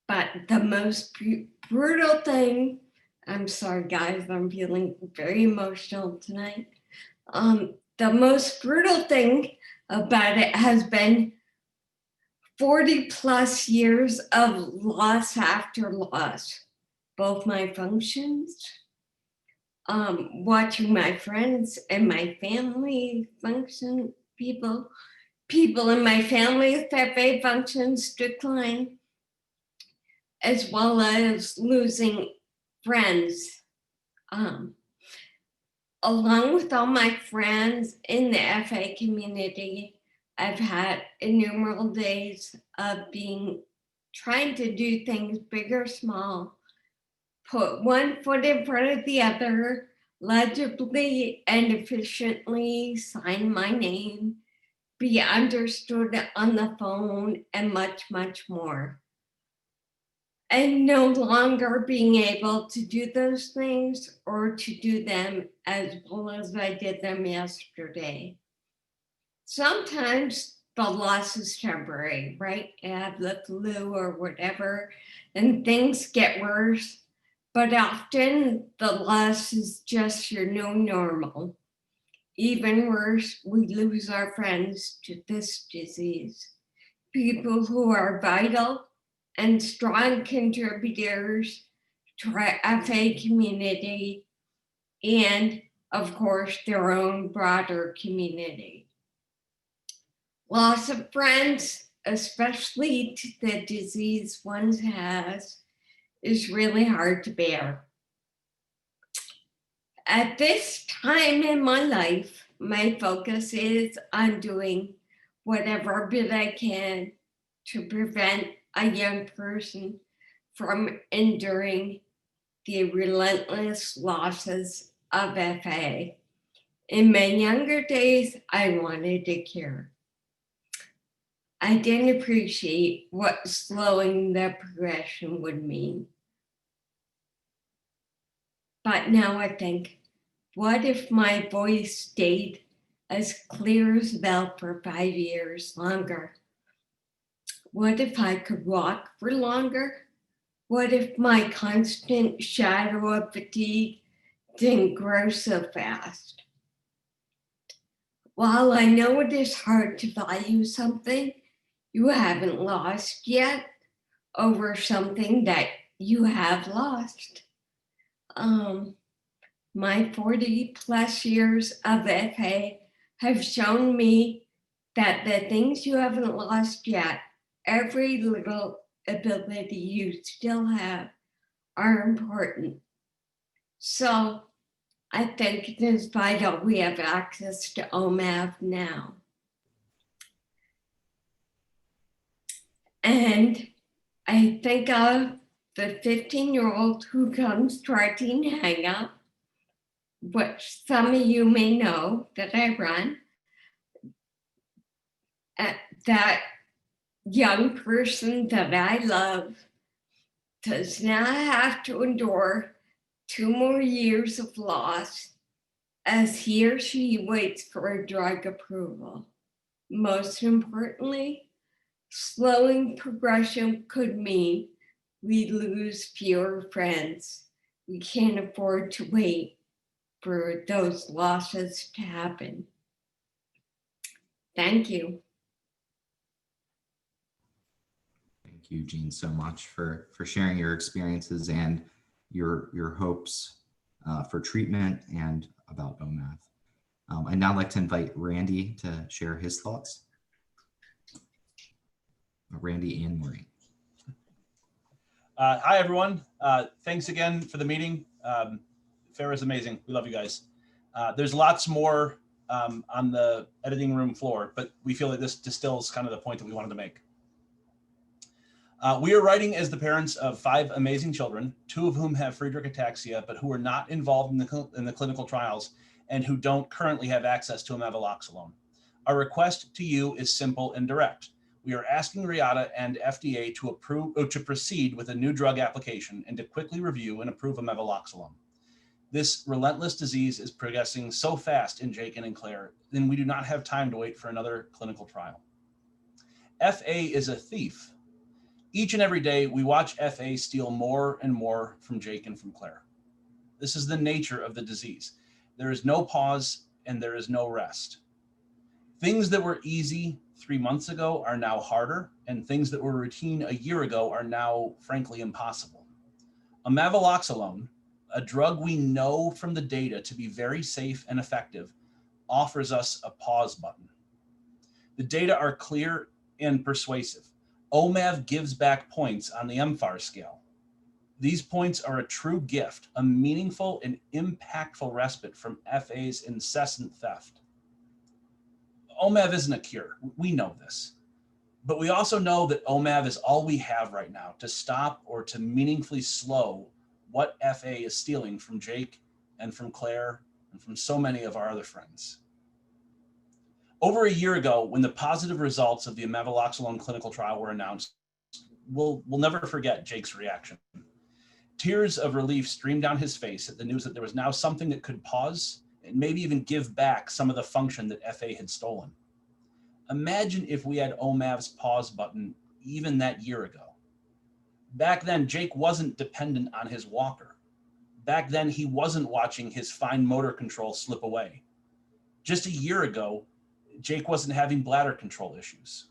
But the most brutal thing, I'm sorry guys, I'm feeling very emotional tonight. The most brutal thing about it has been 40 plus years of loss after loss. Both my functions, watching my friends and my family function, people in my family's FA functions decline, as well as losing friends. Along with all my friends in the FA community, I've had innumerable days of trying to do things big or small, put one foot in front of the other, legibly and efficiently sign my name, be understood on the phone, and much, much more. And no longer being able to do those things or to do them as well as I did them yesterday. Sometimes the loss is temporary, right? You have the flu or whatever, and things get worse. But often the loss is just your new normal. Even worse, we lose our friends to this disease. People who are vital and strong contributors to our FA community and, of course, their own broader community. Loss of friends, especially to the disease one has, is really hard to bear. At this time in my life, my focus is on doing whatever bit I can to prevent a young person from enduring the relentless losses of FA. In my younger days, I wanted a cure. I didn't appreciate what slowing the progression would mean. But now I think, what if my voice stayed as clear as a bell for 5 years longer? What if I could walk for longer? What if my constant shadow of fatigue didn't grow so fast? While I know it is hard to value something you haven't lost yet over something that you have lost, my 40 plus years of FA have shown me that the things you haven't lost yet, every little ability you still have, are important. So I think it is vital we have access to OMAV now. And I think the 15-year-old who comes to our teen hangout, which some of you may know that I run, that young person that I love does not have to endure 2 more years of loss as he or she waits for a drug approval. Most importantly, slowing progression could mean we lose fewer friends. We can't afford to wait for those losses to happen. Thank you. Thank you, Jean, so much for sharing your experiences and your hopes for treatment and about OMAV. I'd now like to invite Randy to share his thoughts. Randy and Maureen. Hi, everyone. Thanks again for the meeting. FARA is amazing. We love you guys. There's lots more on the editing room floor, but we feel that this distills kind of the point that we wanted to make. We are writing as the parents of 5 amazing children, 2 of whom have Friedreich ataxia, but who are not involved in the clinical trials and who don't currently have access to Omavaloxolone. Our request to you is simple and direct. We are asking Reata and FDA to proceed with a new drug application and to quickly review and approve Omavaloxolone. This relentless disease is progressing so fast in Jake and Claire, then we do not have time to wait for another clinical trial. FA is a thief. Each and every day, we watch FA steal more and more from Jake and from Claire. This is the nature of the disease. There is no pause and there is no rest. Things that were easy 3 months ago are now harder, and things that were routine a year ago are now, frankly, impossible. Omavaloxolone, a drug we know from the data to be very safe and effective, offers us a pause button. The data are clear and persuasive. OMAV gives back points on the FARA scale. These points are a true gift, a meaningful and impactful respite from FA's incessant theft. OMAV isn't a cure. We know this. But we also know that OMAV is all we have right now to stop or to meaningfully slow what FA is stealing from Jake and from Claire and from so many of our other friends. Over a year ago, when the positive results of the Omavaloxolone clinical trial were announced, we'll never forget Jake's reaction. Tears of relief streamed down his face at the news that there was now something that could pause and maybe even give back some of the function that FA had stolen. Imagine if we had OMAV's pause button even that year ago. Back then, Jake wasn't dependent on his walker. Back then, he wasn't watching his fine motor control slip away. Just a year ago, Jake wasn't having bladder control issues.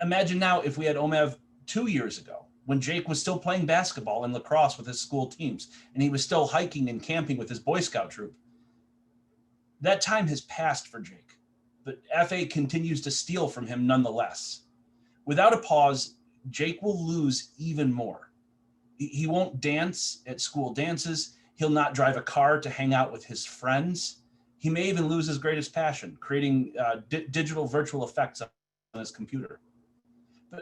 Imagine now if we had OMAV 2 years ago, when Jake was still playing basketball and lacrosse with his school teams, and he was still hiking and camping with his Boy Scout troop. That time has passed for Jake, but FA continues to steal from him nonetheless. Without a pause, Jake will lose even more. He won't dance at school dances. He'll not drive a car to hang out with his friends. He may even lose his greatest passion, creating digital virtual effects on his computer.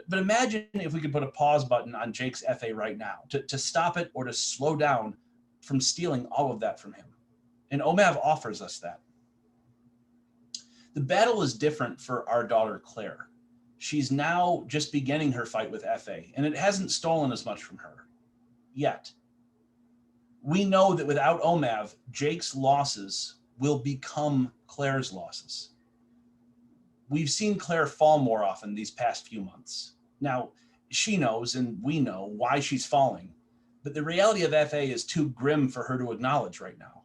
But imagine if we could put a pause button on Jake's FA right now to stop it or to slow down from stealing all of that from him. And OMAV offers us that. The battle is different for our daughter, Claire. She's now just beginning her fight with FA, and it hasn't stolen as much from her yet. We know that without OMAV, Jake's losses will become Claire's losses. We've seen Claire fall more often these past few months. Now, she knows and we know why she's falling, but the reality of FA is too grim for her to acknowledge right now.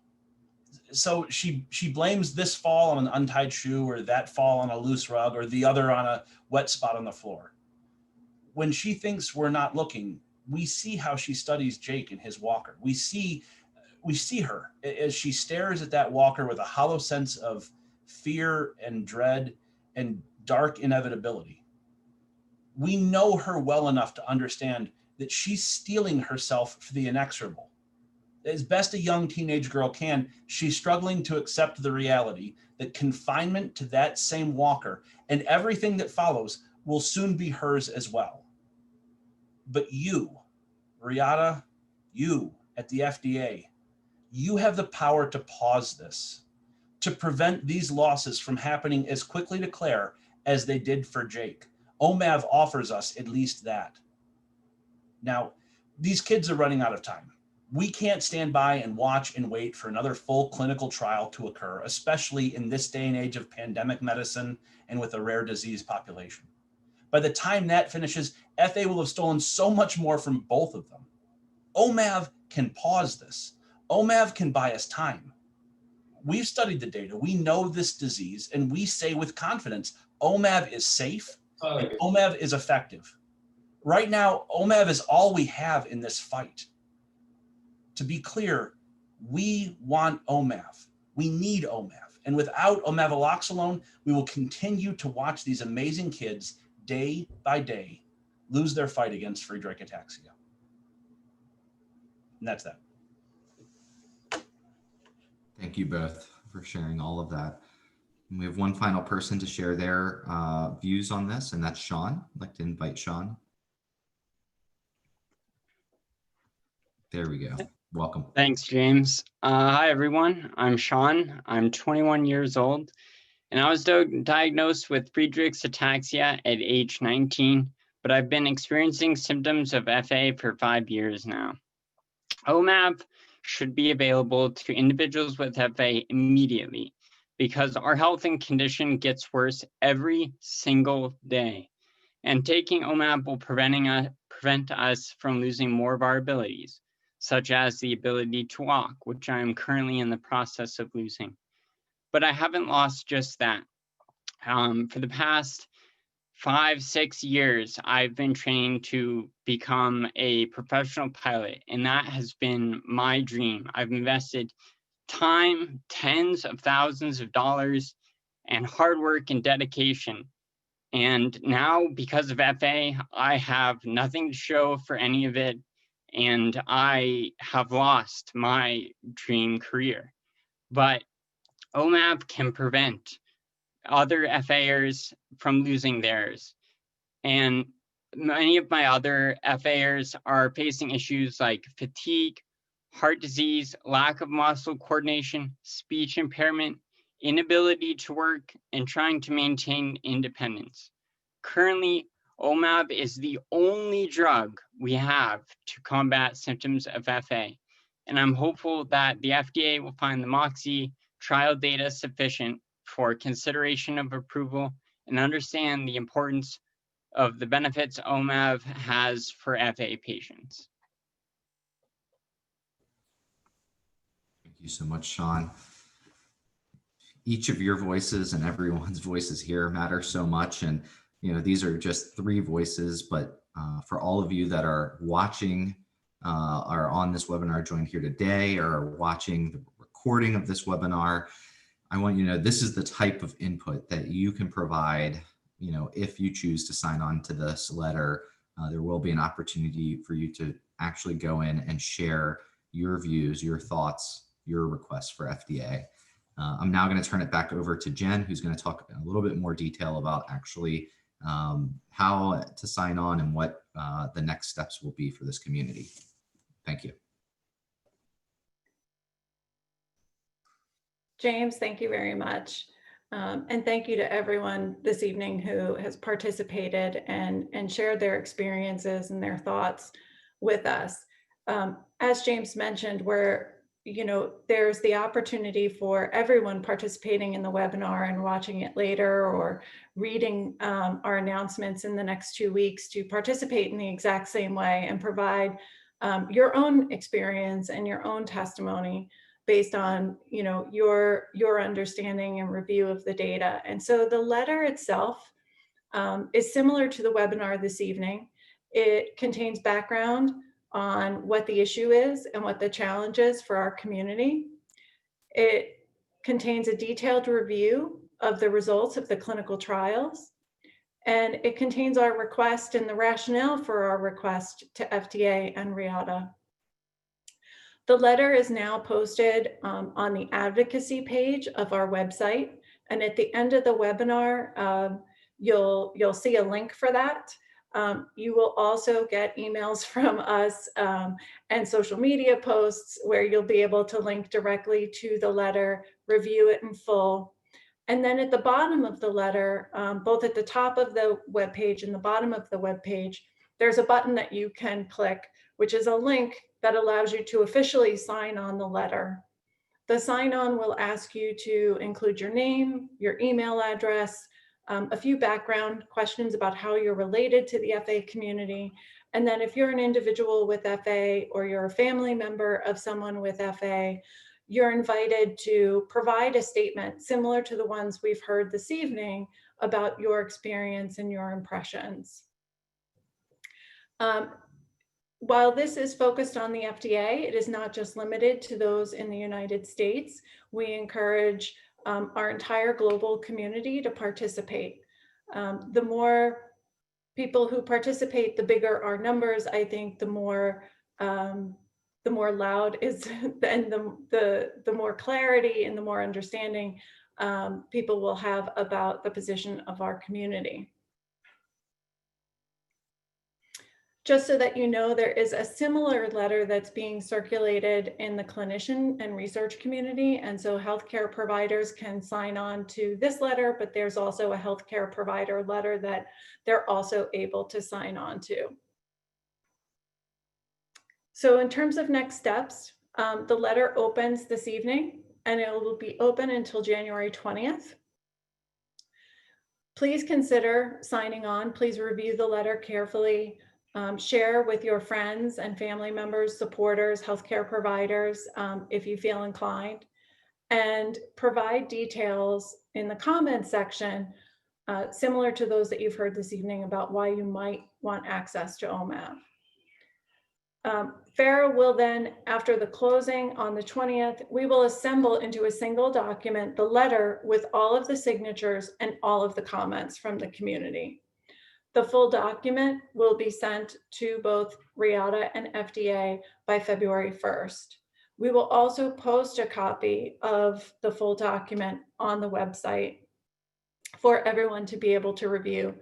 So she blames this fall on an untied shoe or that fall on a loose rug or the other on a wet spot on the floor. When she thinks we're not looking, we see how she studies Jake and his walker. We see her as she stares at that walker with a hollow sense of fear and dread and dark inevitability. We know her well enough to understand that she's steeling herself for the inexorable. As best a young teenage girl can, she's struggling to accept the reality that confinement to that same walker and everything that follows will soon be hers as well. But you, Reata, you at the FDA, you have the power to pause this, to prevent these losses from happening as quickly to Claire as they did for Jake. OMAV offers us at least that. Now, these kids are running out of time. We can't stand by and watch and wait for another full clinical trial to occur, especially in this day and age of pandemic medicine and with a rare disease population. By the time that finishes, FA will have stolen so much more from both of them. OMAV can pause this. OMAV can buy us time. We've studied the data. We know this disease, and we say with confidence, OMAV is safe, and OMAV is effective. Right now, OMAV is all we have in this fight. To be clear, we want OMAV. We need OMAV. And without Omavaloxolone, we will continue to watch these amazing kids day by day lose their fight against Friedreich ataxia. And that's that. Thank you both for sharing all of that. And we have one final person to share their views on this, and that's Sean. I'd like to invite Sean. There we go. Welcome. Thanks, James. Hi, everyone. I'm Sean. I'm 21 years old, and I was diagnosed with Friedreich's ataxia at age 19, but I've been experiencing symptoms of FA for 5 years now. OMAV should be available to individuals with FA immediately because our health and condition gets worse every single day. And taking OMAV will prevent us from losing more of our abilities, such as the ability to walk, which I am currently in the process of losing. But I haven't lost just that. For the past 5-6 years, I've been trained to become a professional pilot, and that has been my dream. I've invested time, tens of thousands of dollars, and hard work and dedication. And now, because of FA, I have nothing to show for any of it, and I have lost my dream career. But OMAV can prevent other FAers from losing theirs. And many of my other FAers are facing issues like fatigue, heart disease, lack of muscle coordination, speech impairment, inability to work, and trying to maintain independence. Currently, OMAV is the only drug we have to combat symptoms of FA. And I'm hopeful that the FDA will find the MOXIE trial data sufficient for consideration of approval and understand the importance of the benefits OMAV has for FA patients. Thank you so much, Sean. Each of your voices and everyone's voices here matter so much. And, you know, these are just 3 voices, but for all of you that are watching, are on this webinar joined here today, or are watching the recording of this webinar, I want you to know this is the type of input that you can provide. You know, if you choose to sign on to this letter, there will be an opportunity for you to actually go in and share your views, your thoughts, your requests for FDA. I'm now going to turn it back over to Jen, who's going to talk in a little bit more detail about actually how to sign on and what the next steps will be for this community. Thank you. James, thank you very much. And thank you to everyone this evening who has participated and shared their experiences and their thoughts with us. As James mentioned, there's the opportunity for everyone participating in the webinar and watching it later or reading our announcements in the next 2 weeks to participate in the exact same way and provide your own experience and your own testimony based on your understanding and review of the data. And so the letter itself is similar to the webinar this evening. It contains background on what the issue is and what the challenge is for our community. It contains a detailed review of the results of the clinical trials, and it contains our request and the rationale for our request to FDA and Reata. The letter is now posted on the advocacy page of our website, and at the end of the webinar, you'll see a link for that. You will also get emails from us and social media posts where you'll be able to link directly to the letter, review it in full. And then at the bottom of the letter, both at the top of the webpage and the bottom of the webpage, there's a button that you can click, which is a link that allows you to officially sign on the letter. The sign-on will ask you to include your name, your email address, a few background questions about how you're related to the FA community. And then if you're an individual with FA or you're a family member of someone with FA, you're invited to provide a statement similar to the ones we've heard this evening about your experience and your impressions. While this is focused on the FDA, it is not just limited to those in the United States. We encourage our entire global community to participate. The more people who participate, the bigger our numbers. I think the more loud is, and the more clarity and the more understanding people will have about the position of our community. Just so that you know, there is a similar letter that's being circulated in the clinician and research community. And so healthcare providers can sign on to this letter, but there's also a healthcare provider letter that they're also able to sign on to. So in terms of next steps, the letter opens this evening and it will be open until January 20th. Please consider signing on. Please review the letter carefully. Share with your friends and family members, supporters, healthcare providers, if you feel inclined, and provide details in the comments section, similar to those that you've heard this evening about why you might want access to OMAV. FARA will then, after the closing on the 20th, we will assemble into a single document the letter with all of the signatures and all of the comments from the community. The full document will be sent to both Reata and FDA by February 1st. We will also post a copy of the full document on the website for everyone to be able to review.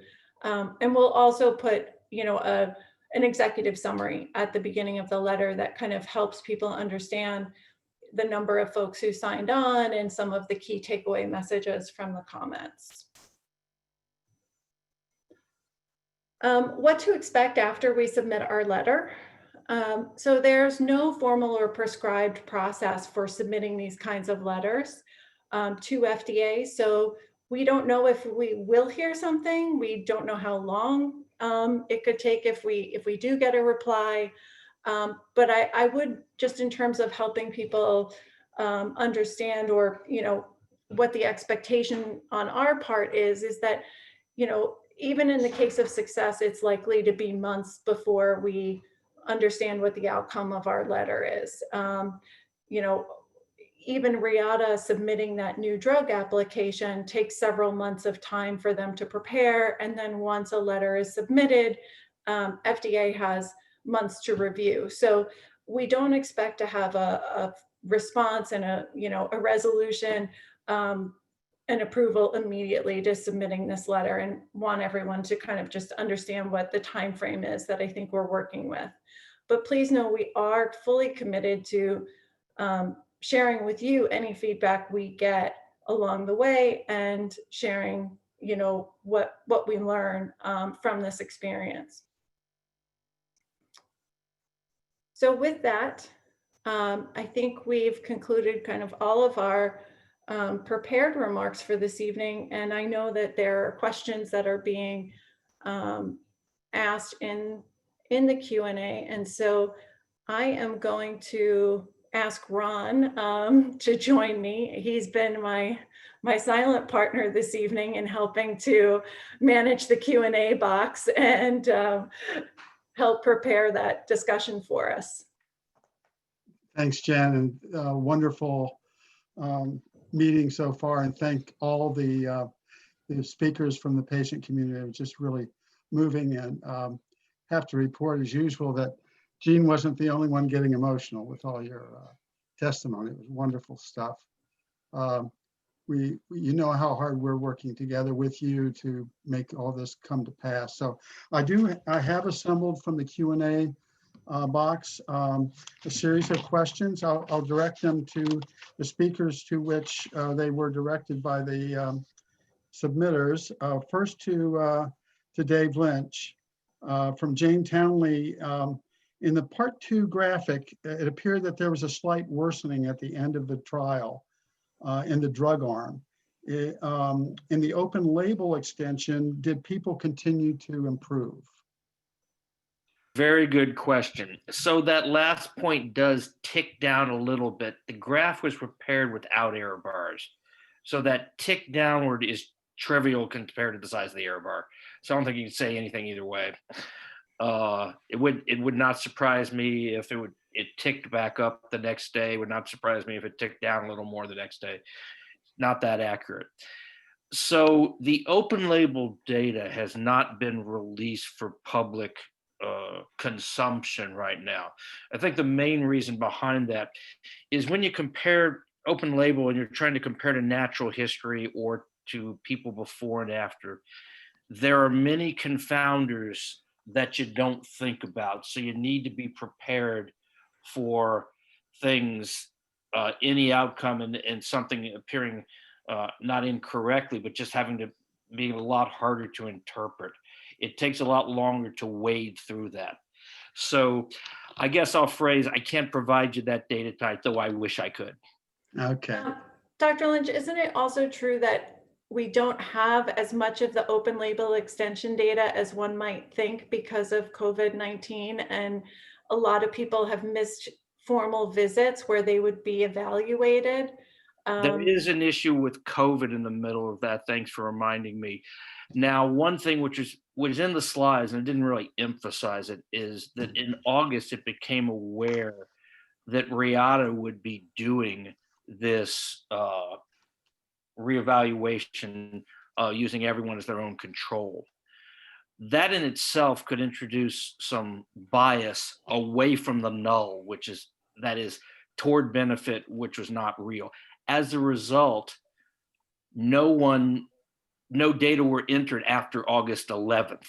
And we'll also put, an executive summary at the beginning of the letter that kind of helps people understand the number of folks who signed on and some of the key takeaway messages from the comments. What to expect after we submit our letter. So there's no formal or prescribed process for submitting these kinds of letters to FDA. So we don't know if we will hear something. We don't know how long it could take if we do get a reply. But I would, just in terms of helping people understand, or what the expectation on our part is that even in the case of success, it's likely to be months before we understand what the outcome of our letter is. Even Reata submitting that new drug application takes several months of time for them to prepare. And then once a letter is submitted, FDA has months to review. So we don't expect to have a response and a resolution and approval immediately to submitting this letter, and want everyone to kind of just understand what the time frame is that I think we're working with. But please know we are fully committed to sharing with you any feedback we get along the way, and sharing what we learn from this experience. So with that, I think we've concluded kind of all of our prepared remarks for this evening, and I know that there are questions that are being asked in the Q&A, and so I am going to ask Ron to join me. He's been my silent partner this evening in helping to manage the Q&A box and help prepare that discussion for us. Thanks, Jen, and wonderful meeting so far, and thank all the speakers from the patient community. It was just really moving, and have to report as usual that Jean wasn't the only one getting emotional with all your testimony. It was wonderful stuff. you know how hard we're working together with you to make all this come to pass. So I have assembled from the Q&A box a series of questions. I'll direct them to the speakers to which they were directed by the submitters. First to Dave Lynch from Jane Townley. In the part 2 graphic, it appeared that there was a slight worsening at the end of the trial in the drug arm. In the open label extension, did people continue to improve? Very good question. So that last point does tick down a little bit. The graph was prepared without error bars. So that tick downward is trivial compared to the size of the error bar. So I don't think you can say anything either way. It would not surprise me if it ticked back up the next day. It would not surprise me if it ticked down a little more the next day. Not that accurate. So the open label data has not been released for public consumption right now. I think the main reason behind that is when you compare open label and you're trying to compare to natural history or to people before and after, there are many confounders that you don't think about. So you need to be prepared for things, any outcome and something appearing not incorrectly, but just having to be a lot harder to interpret. It takes a lot longer to wade through that. So I guess I'll phrase, I can't provide you that data type, though I wish I could. Okay. Dr. Lynch, isn't it also true that we don't have as much of the open label extension data as one might think because of COVID-19, and a lot of people have missed formal visits where they would be evaluated? There is an issue with COVID in the middle of that. Thanks for reminding me. Now, one thing which was in the slides, and I didn't really emphasize it, is that in August it became aware that Reata would be doing this reevaluation using everyone as their own control. That in itself could introduce some bias away from the null, that is toward benefit, which was not real. As a result, no data were entered after August 11th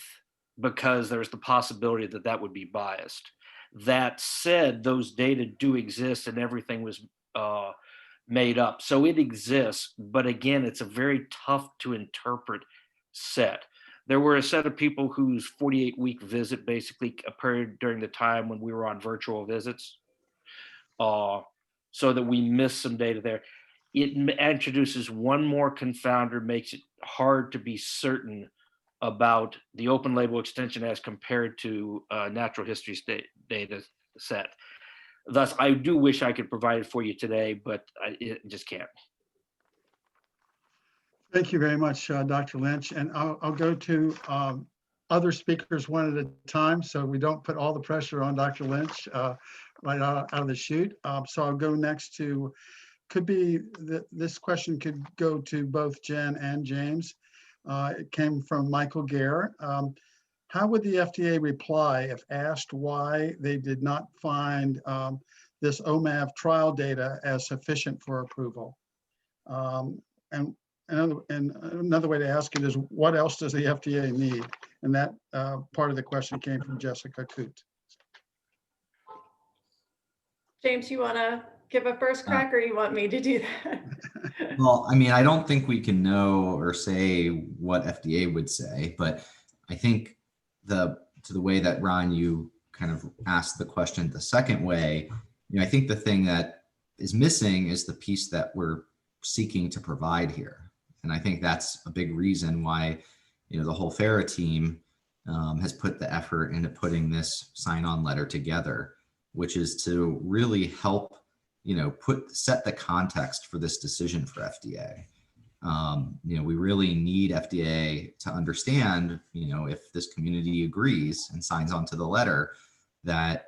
because there's the possibility that that would be biased. That said, those data do exist and everything was made up. So it exists, but again, it's a very tough to interpret set. There were a set of people whose 48-week visit basically occurred during the time when we were on virtual visits, so that we missed some data there. It introduces one more confounder, makes it hard to be certain about the open label extension as compared to natural history data set. Thus, I do wish I could provide it for you today, but I just can't. Thank you very much, Dr. Lynch. And I'll go to other speakers one at a time so we don't put all the pressure on Dr. Lynch right out of the chute. So I'll go next to, this question could go to both Jen and James. It came from Michael Gare. How would the FDA reply if asked why they did not find this OMAV trial data as sufficient for approval? And another way to ask it is, what else does the FDA need? And that part of the question came from Jessica Coote. James, you want to give a first crack, or you want me to do that? Well, I mean, I don't think we can know or say what FDA would say, but I think to the way that Ron, you kind of asked the question the second way, I think the thing that is missing is the piece that we're seeking to provide here. And I think that's a big reason why, the whole FARA team has put the effort into putting this sign-on letter together, which is to really help, set the context for this decision for FDA. We really need FDA to understand, if this community agrees and signs on to the letter, that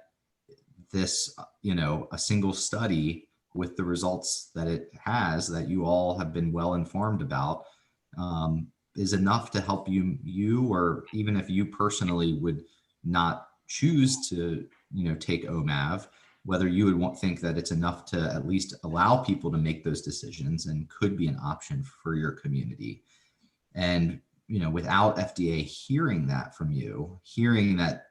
this, a single study with the results that it has, that you all have been well informed about, is enough to help you, or even if you personally would not choose to, take OMAV, whether you would think that it's enough to at least allow people to make those decisions and could be an option for your community. And, without FDA hearing that from you, hearing that,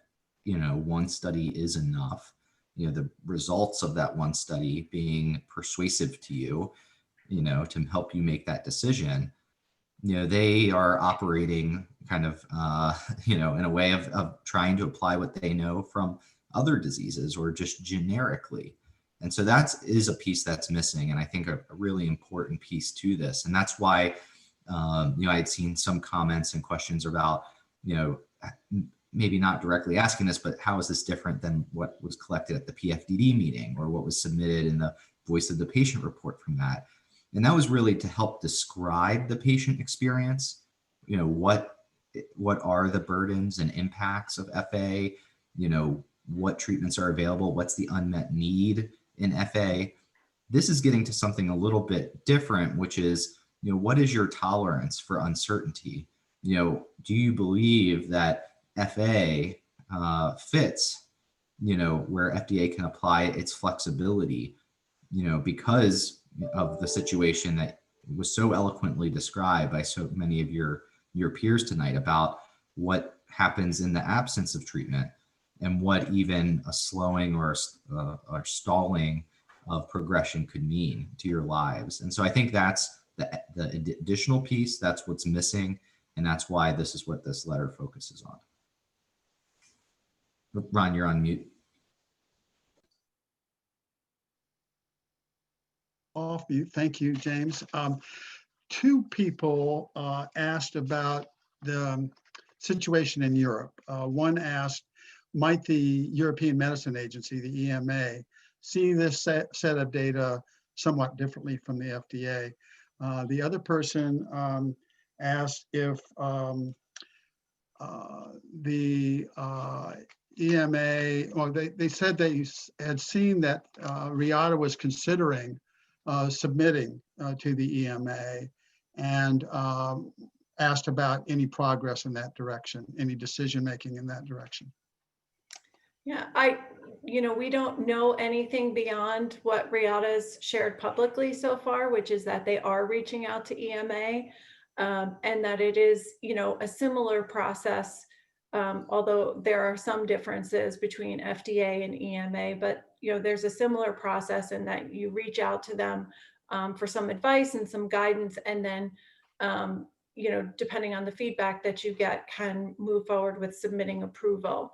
one study is enough, the results of that one study being persuasive to you, to help you make that decision, they are operating kind of, in a way of trying to apply what they know from other diseases or just generically. And so that is a piece that's missing. And I think a really important piece to this. And that's why, I had seen some comments and questions about, maybe not directly asking this, but how is this different than what was collected at the PFDD meeting or what was submitted in the Voice of the Patient report from that? And that was really to help describe the patient experience. What are the burdens and impacts of FA? What treatments are available? What's the unmet need in FA? This is getting to something a little bit different, which is, what is your tolerance for uncertainty? Do you believe that FA fits, where FDA can apply its flexibility, because of the situation that was so eloquently described by so many of your peers tonight about what happens in the absence of treatment and what even a slowing or stalling of progression could mean to your lives. And so I think that's the additional piece, that's what's missing. And that's why this is what this letter focuses on. Ron, you're on mute. Off mute. Thank you, James. Two people asked about the situation in Europe. One asked, might the European Medicine Agency, the EMA, see this set of data somewhat differently from the FDA? The other person asked if the EMA, well, they said they had seen that Reata was considering submitting to the EMA, and asked about any progress in that direction, any decision-making in that direction. Yeah, we don't know anything beyond what Reata's shared publicly so far, which is that they are reaching out to EMA, and that it is, a similar process, although there are some differences between FDA and EMA, but there's a similar process in that you reach out to them for some advice and some guidance, and then depending on the feedback that you get, can move forward with submitting approval.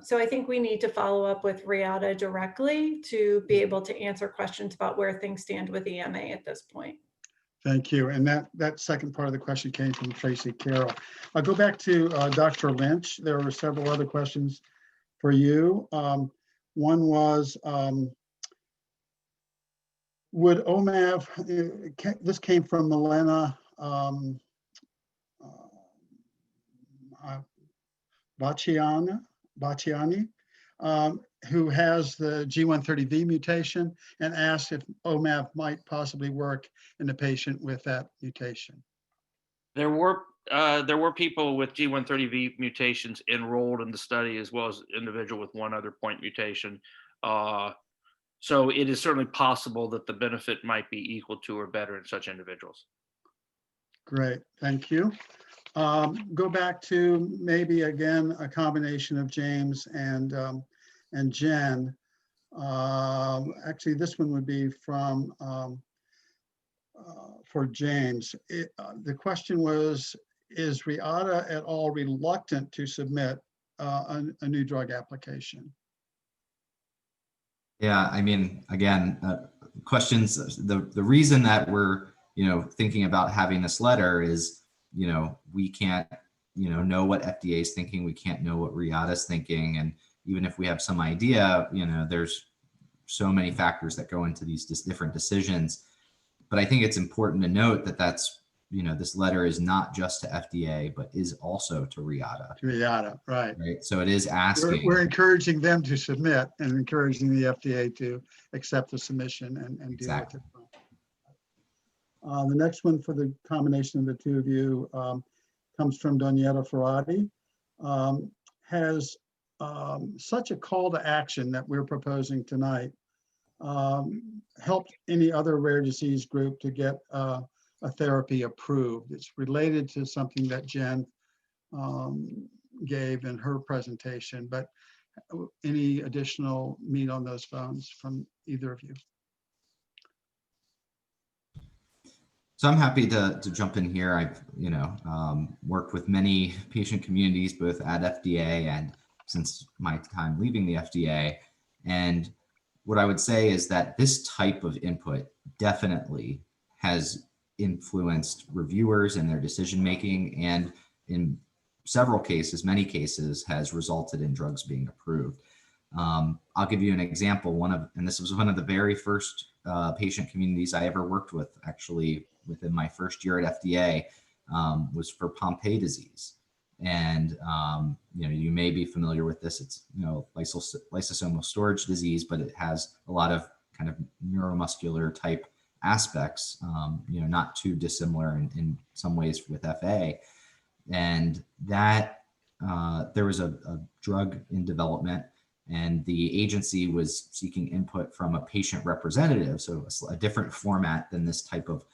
So I think we need to follow up with Reata directly to be able to answer questions about where things stand with EMA at this point. Thank you. And that second part of the question came from Tracy Carroll. I'll go back to Dr. Lynch. There were several other questions for you. One was, would OMAV, this came from Milena Bacciani, who has the G130V mutation, and asked if OMAV might possibly work in a patient with that mutation. There were people with G130V mutations enrolled in the study, as well as an individual with one other point mutation. So it is certainly possible that the benefit might be equal to or better in such individuals. Great, thank you. Go back to maybe again a combination of James and Jen. Actually, this one would be from for James. The question was, is Reata at all reluctant to submit a new drug application? Yeah, I mean, again, questions. The reason that we're thinking about having this letter is we can't know what FDA is thinking. We can't know what Reata is thinking, and even if we have some idea, there's so many factors that go into these different decisions. But I think it's important to note that this letter is not just to FDA, but is also to Reata. To Reata, right. So it is asking. We're encouraging them to submit and encouraging the FDA to accept the submission and deal with it. The next one for the combination of the two of you comes from Daniela Ferrati. Has such a call to action that we're proposing tonight help any other rare disease group to get a therapy approved. It's related to something that Jen gave in her presentation, but any additional meat on those bones from either of you? So I'm happy to jump in here. I've worked with many patient communities, both at FDA and since my time leaving the FDA. And what I would say is that this type of input definitely has influenced reviewers and their decision making, and in several cases, many cases, has resulted in drugs being approved. I'll give you an example. And this was one of the very first patient communities I ever worked with, actually within my first year at FDA, was for Pompe disease. And you may be familiar with this. It's lysosomal storage disease, but it has a lot of kind of neuromuscular type aspects. Not too dissimilar in some ways with FA. And that there was a drug in development, and the agency was seeking input from a patient representative, so a different format than this type of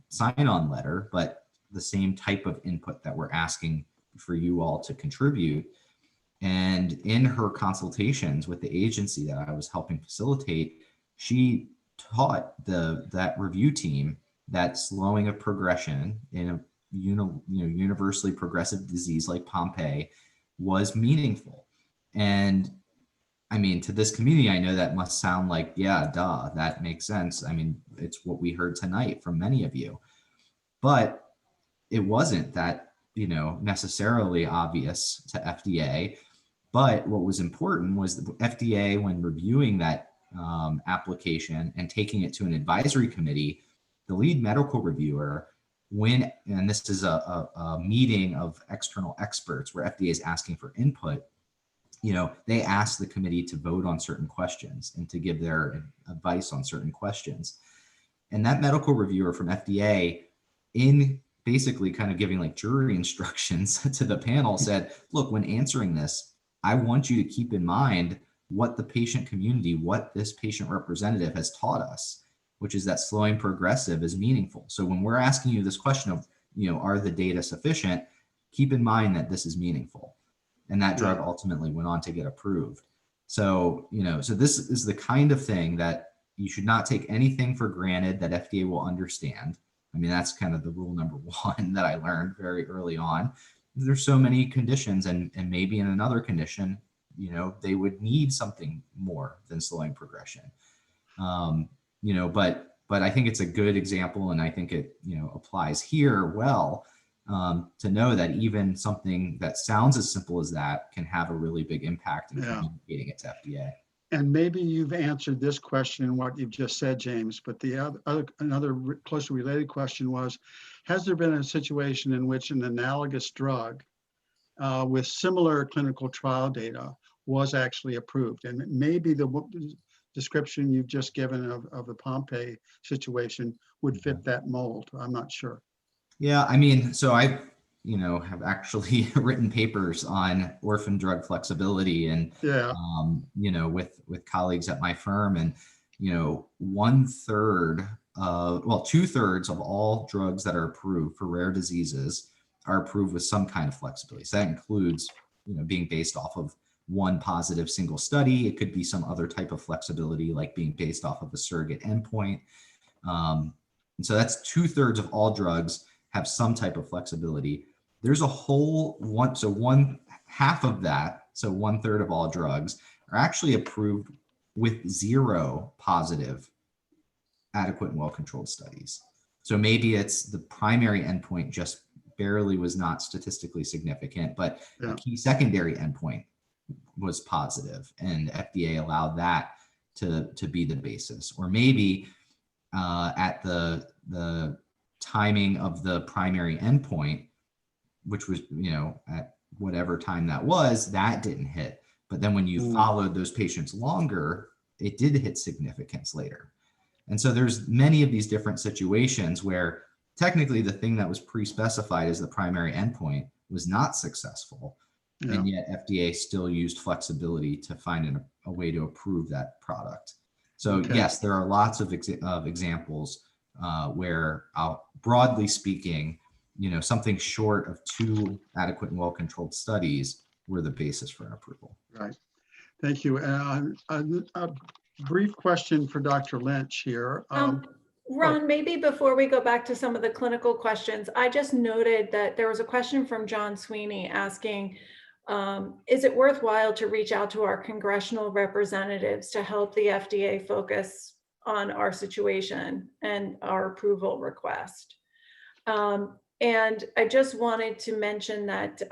sign-on letter, but the same type of input that we're asking for you all to contribute. And in her consultations with the agency that I was helping facilitate, she taught that review team that slowing of progression in a universally progressive disease like Pompe was meaningful. And I mean, to this community, I know that must sound like, yeah, duh, that makes sense. I mean, it's what we heard tonight from many of you, but it wasn't that, necessarily obvious to FDA. But what was important was the FDA, when reviewing that application and taking it to an advisory committee, the lead medical reviewer, and this is a meeting of external experts where FDA is asking for input, they asked the committee to vote on certain questions and to give their advice on certain questions. And that medical reviewer from FDA, in basically kind of giving like jury instructions to the panel, said, look, when answering this, I want you to keep in mind what the patient community, what this patient representative has taught us, which is that slowing progressive is meaningful. So when we're asking you this question of, are the data sufficient, keep in mind that this is meaningful. And that drug ultimately went on to get approved. So, so this is the kind of thing that you should not take anything for granted that FDA will understand. I mean, that's kind of the rule number one that I learned very early on. There's so many conditions, and maybe in another condition, they would need something more than slowing progression. But I think it's a good example, and I think it, applies here well, to know that even something that sounds as simple as that can have a really big impact in communicating it to FDA. And maybe you've answered this question in what you've just said, James, but another closely related question was, has there been a situation in which an analogous drug with similar clinical trial data was actually approved? And maybe the description you've just given of the Pompe situation would fit that mold. I'm not sure. Yeah, I mean, so I, have actually written papers on orphan drug flexibility and, with colleagues at my firm, and, 2/3 of all drugs that are approved for rare diseases are approved with some kind of flexibility. So that includes, being based off of one positive single study. It could be some other type of flexibility, like being based off of a surrogate endpoint. And so that's 2/3 of all drugs have some type of flexibility. There's a whole one half of that, so 1/3 of all drugs are actually approved with 0 positive, adequate and well-controlled studies. So maybe it's the primary endpoint just barely was not statistically significant, but a key secondary endpoint was positive, and FDA allowed that to be the basis. Or maybe at the timing of the primary endpoint, which was, at whatever time that was, that didn't hit. But then when you followed those patients longer, it did hit significance later. And so there's many of these different situations where technically the thing that was pre-specified as the primary endpoint was not successful. Yeah. And yet FDA still used flexibility to find a way to approve that product. So Okay. yes, there are lots of examples where, broadly speaking, something short of 2 adequate and well-controlled studies were the basis for an approval. Right. Thank you. A brief question for Dr. Lynch here. Ron, maybe before we go back to some of the clinical questions, I just noted that there was a question from John Sweeney asking, is it worthwhile to reach out to our congressional representatives to help the FDA focus on our situation and our approval request? And I just wanted to mention that,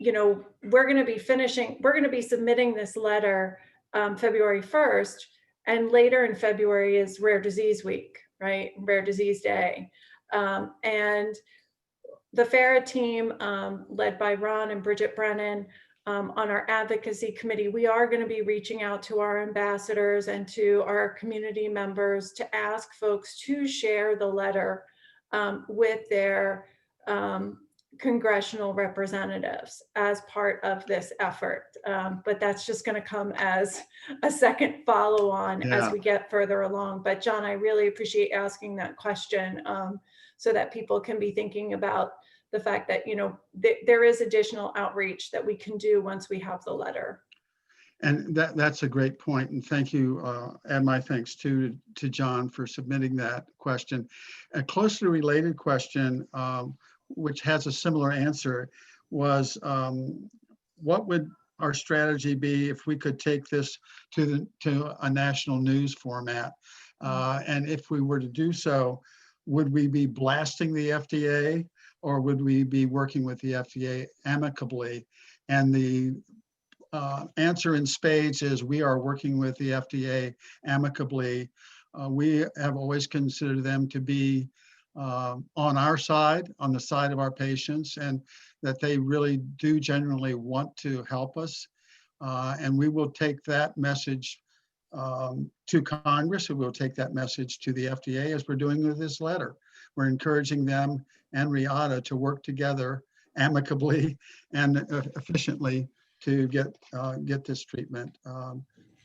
we're going to be submitting this letter February 1st, and later in February is Rare Disease Week, right? Rare Disease Day. And the FARA team, led by Ron and Bridget Brennan, on our advocacy committee, we are going to be reaching out to our ambassadors and to our community members to ask folks to share the letter with their congressional representatives as part of this effort. But that's just going to come as a second follow-on as we get further along. But John, I really appreciate asking that question so that people can be thinking about the fact that, there is additional outreach that we can do once we have the letter. And that's a great point. And thank you, and my thanks to John for submitting that question. A closely related question, which has a similar answer, was what would our strategy be if we could take this to a national news format? And if we were to do so, would we be blasting the FDA, or would we be working with the FDA amicably? And the answer in spades is we are working with the FDA amicably. We have always considered them to be on our side, on the side of our patients, and that they really do genuinely want to help us. And we will take that message to Congress, and we'll take that message to the FDA as we're doing with this letter. We're encouraging them and Reata to work together amicably and efficiently to get this treatment.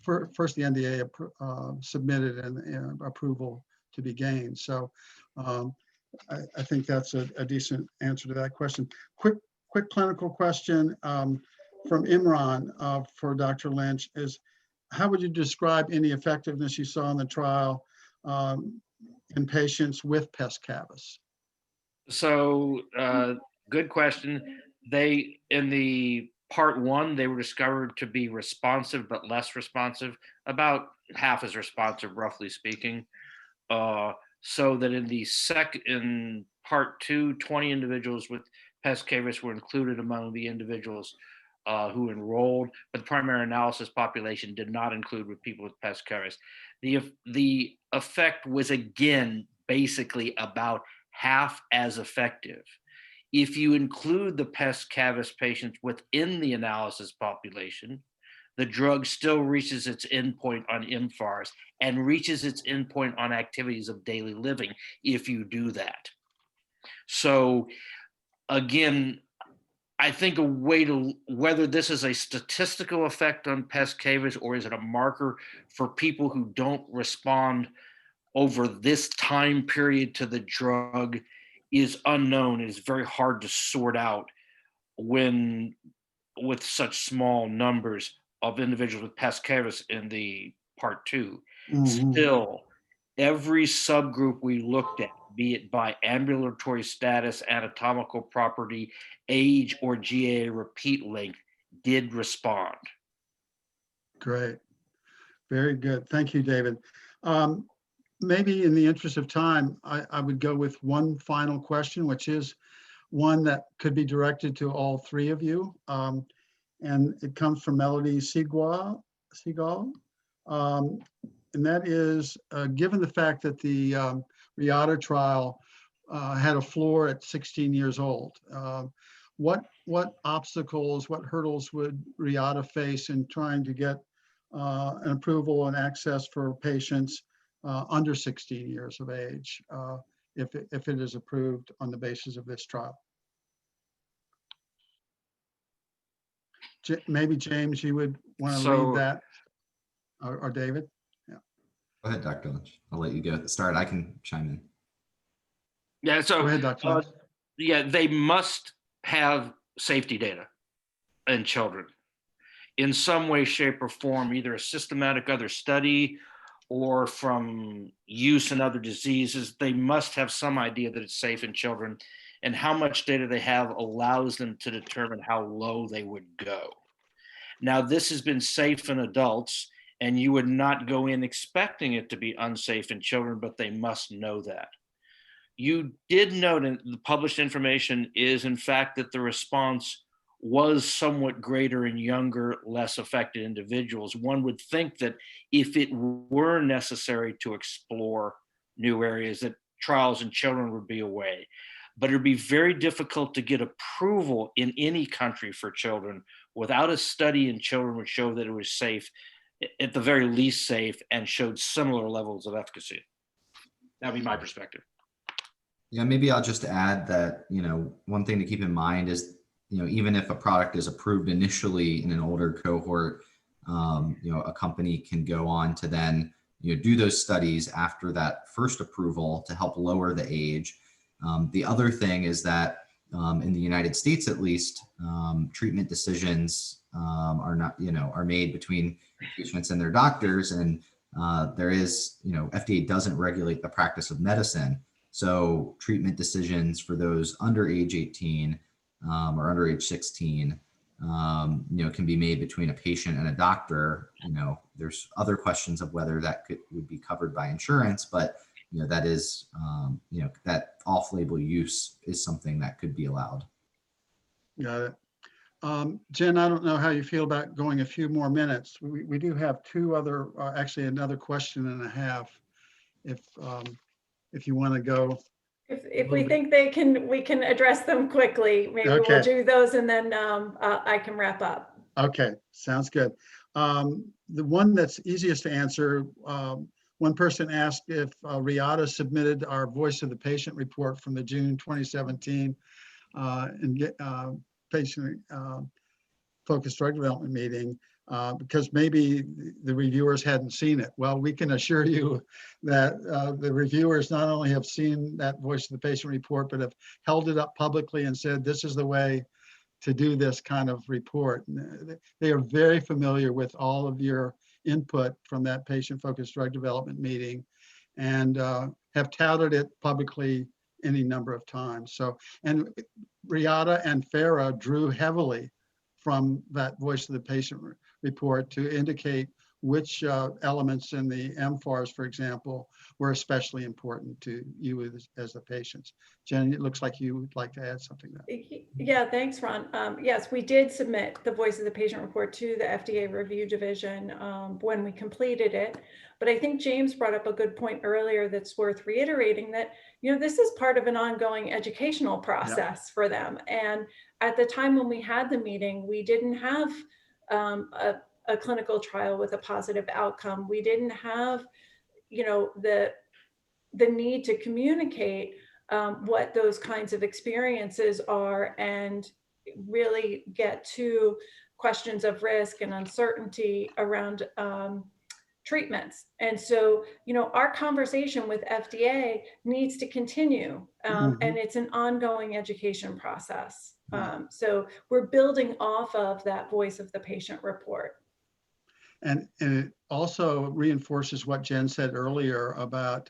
First, the NDA submitted and approval to be gained. So I think that's a decent answer to that question. Quick clinical question from Imran for Dr. Lynch is, how would you describe any effectiveness you saw in the trial in patients with pes cavus? So good question. In the part 1, they were discovered to be responsive, but less responsive, about half as responsive, roughly speaking. So that in part 2, 20 individuals with pes cavus were included among the individuals who enrolled, but the primary analysis population did not include with people with pes cavus. The effect was, again, basically about half as effective. If you include the pes cavus patients within the analysis population, the drug still reaches its endpoint on mFARS and reaches its endpoint on activities of daily living if you do that. So again, I think a way to, whether this is a statistical effect on pes cavus or is it a marker for people who don't respond over this time period to the drug, is unknown. It is very hard to sort out with such small numbers of individuals with pes cavus in the part 2. Mm-hmm. Still, every subgroup we looked at, be it by ambulatory status, anatomical property, age, or GA repeat length, did respond. Great. Very good. Thank you, David. Maybe in the interest of time, I would go with one final question, which is one that could be directed to all 3 of you. And it comes from Melody Segal. And that is, given the fact that the Reata trial had a floor at 16 years old, what obstacles, what hurdles would Reata face in trying to get an approval and access for patients under 16 years of age, if it is approved on the basis of this trial? Maybe James, you would want to So- lead that, or David? Go ahead, Dr. Lynch. I'll let you go at the start. I can chime in. Yeah, so Go ahead, Dr. Lynch. yeah, they must have safety data in children in some way, shape, or form, either a systematic other study or from use in other diseases. They must have some idea that it's safe in children, and how much data they have allows them to determine how low they would go. Now, this has been safe in adults, and you would not go in expecting it to be unsafe in children, but they must know that. You did note in the published information is, in fact, that the response was somewhat greater in younger, less affected individuals. One would think that if it were necessary to explore new areas, that trials in children would be a way. But it would be very difficult to get approval in any country for children without a study in children which showed that it was safe, at the very least safe, and showed similar levels of efficacy. That'd be my perspective. Yeah, maybe I'll just add that, one thing to keep in mind is, even if a product is approved initially in an older cohort, a company can go on to then, do those studies after that first approval to help lower the age. The other thing is that in the United States, at least, treatment decisions are made between patients and their doctors, and there is, FDA doesn't regulate the practice of medicine. So treatment decisions for those under age 18 or under age 16, can be made between a patient and a doctor. There's other questions of whether that would be covered by insurance, but that is, that off-label use is something that could be allowed. Got it. Jen, I don't know how you feel about going a few more minutes. We do have two other, actually another question and a half, if you want to go. If we think we can address them quickly, maybe Okay. we'll do those and then I can wrap up. Okay, sounds good. The one that's easiest to answer, one person asked if Reata submitted our Voice of the Patient report from the June 2017 patient focused drug development meeting, because maybe the reviewers hadn't seen it. Well, we can assure you that the reviewers not only have seen that Voice of the Patient report, but have held it up publicly and said, this is the way to do this kind of report. They are very familiar with all of your input from that patient-focused drug development meeting, and have touted it publicly any number of times. So, and Reata and FARA drew heavily from that Voice of the Patient report to indicate which elements in the MFARS, for example, were especially important to you as the patients. Jen, it looks like you would like to add something there. Yeah, thanks, Ron. Yes, we did submit the Voice of the Patient report to the FDA review division when we completed it. But I think James brought up a good point earlier that's worth reiterating, that this is part of an ongoing educational process for them. And at the time when we had the meeting, we didn't have a clinical trial with a positive outcome. We didn't have, the need to communicate what those kinds of experiences are and really get to questions of risk and uncertainty around treatments. And so, our conversation with FDA needs to continue, and it's an ongoing education process. So we're building off of that Voice of the Patient report. And it also reinforces what Jen said earlier about,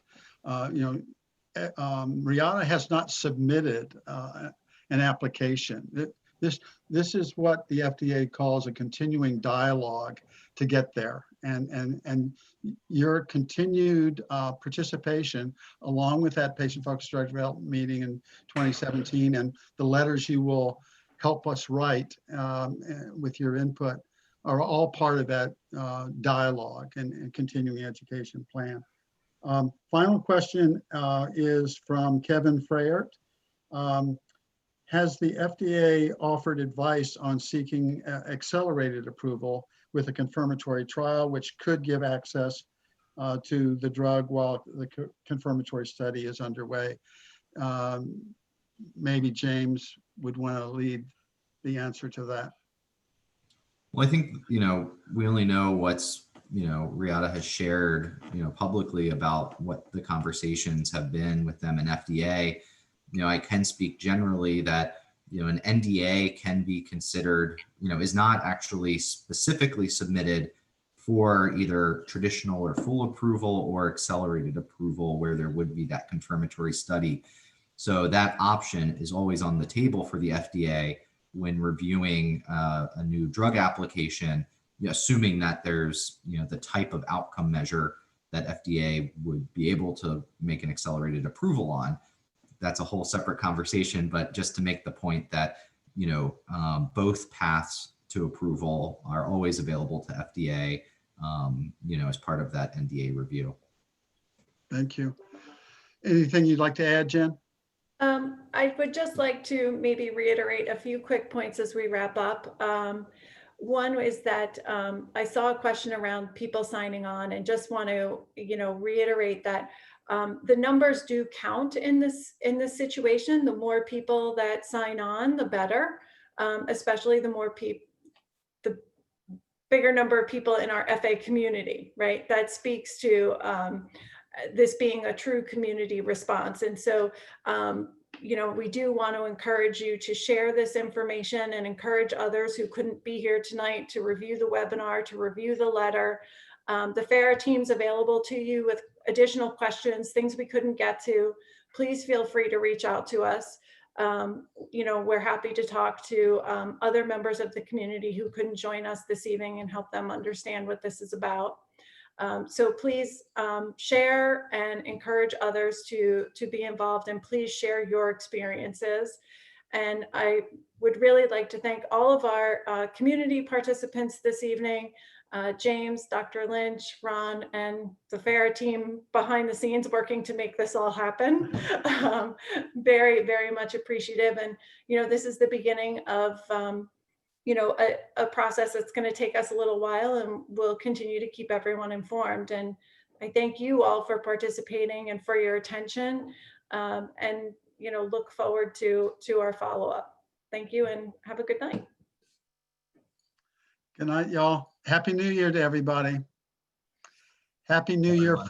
Reata has not submitted an application. This is what the FDA calls a continuing dialogue to get there. And your continued participation, along with that patient-focused drug development meeting in 2017 and the letters you will help us write with your input, are all part of that dialogue and continuing education plan. Final question is from Kevin Freyert. Has the FDA offered advice on seeking accelerated approval with a confirmatory trial, which could give access to the drug while the confirmatory study is underway? Maybe James would want to lead the answer to that. Well, I think, we only know what's, Reata has shared, publicly about what the conversations have been with them and FDA. I can speak generally that, an NDA can be considered, is not actually specifically submitted for either traditional or full approval or accelerated approval where there would be that confirmatory study. So that option is always on the table for the FDA when reviewing a new drug application, assuming that there's the type of outcome measure that FDA would be able to make an accelerated approval on. That's a whole separate conversation, but just to make the point that both paths to approval are always available to FDA, as part of that NDA review. Thank you. Anything you'd like to add, Jen? I would just like to maybe reiterate a few quick points as we wrap up. One is that I saw a question around people signing on, and just want to, reiterate that the numbers do count in this situation. The more people that sign on, the better, especially the bigger number of people in our FA community, right? That speaks to this being a true community response. And so, we do want to encourage you to share this information and encourage others who couldn't be here tonight to review the webinar, to review the letter. The FARA team's available to you with additional questions, things we couldn't get to. Please feel free to reach out to us. We're happy to talk to other members of the community who couldn't join us this evening and help them understand what this is about. So please share and encourage others to be involved, and please share your experiences. And I would really like to thank all of our community participants this evening, James, Dr. Lynch, Ron, and the FARA team behind the scenes working to make this all happen. Very, very much appreciative. And, this is the beginning of a process that's going to take us a little while, and we'll continue to keep everyone informed. And I thank you all for participating and for your attention, and look forward to our follow-up. Thank you, and have a good night. Good night, y'all. Happy New Year to everybody. Happy New Year.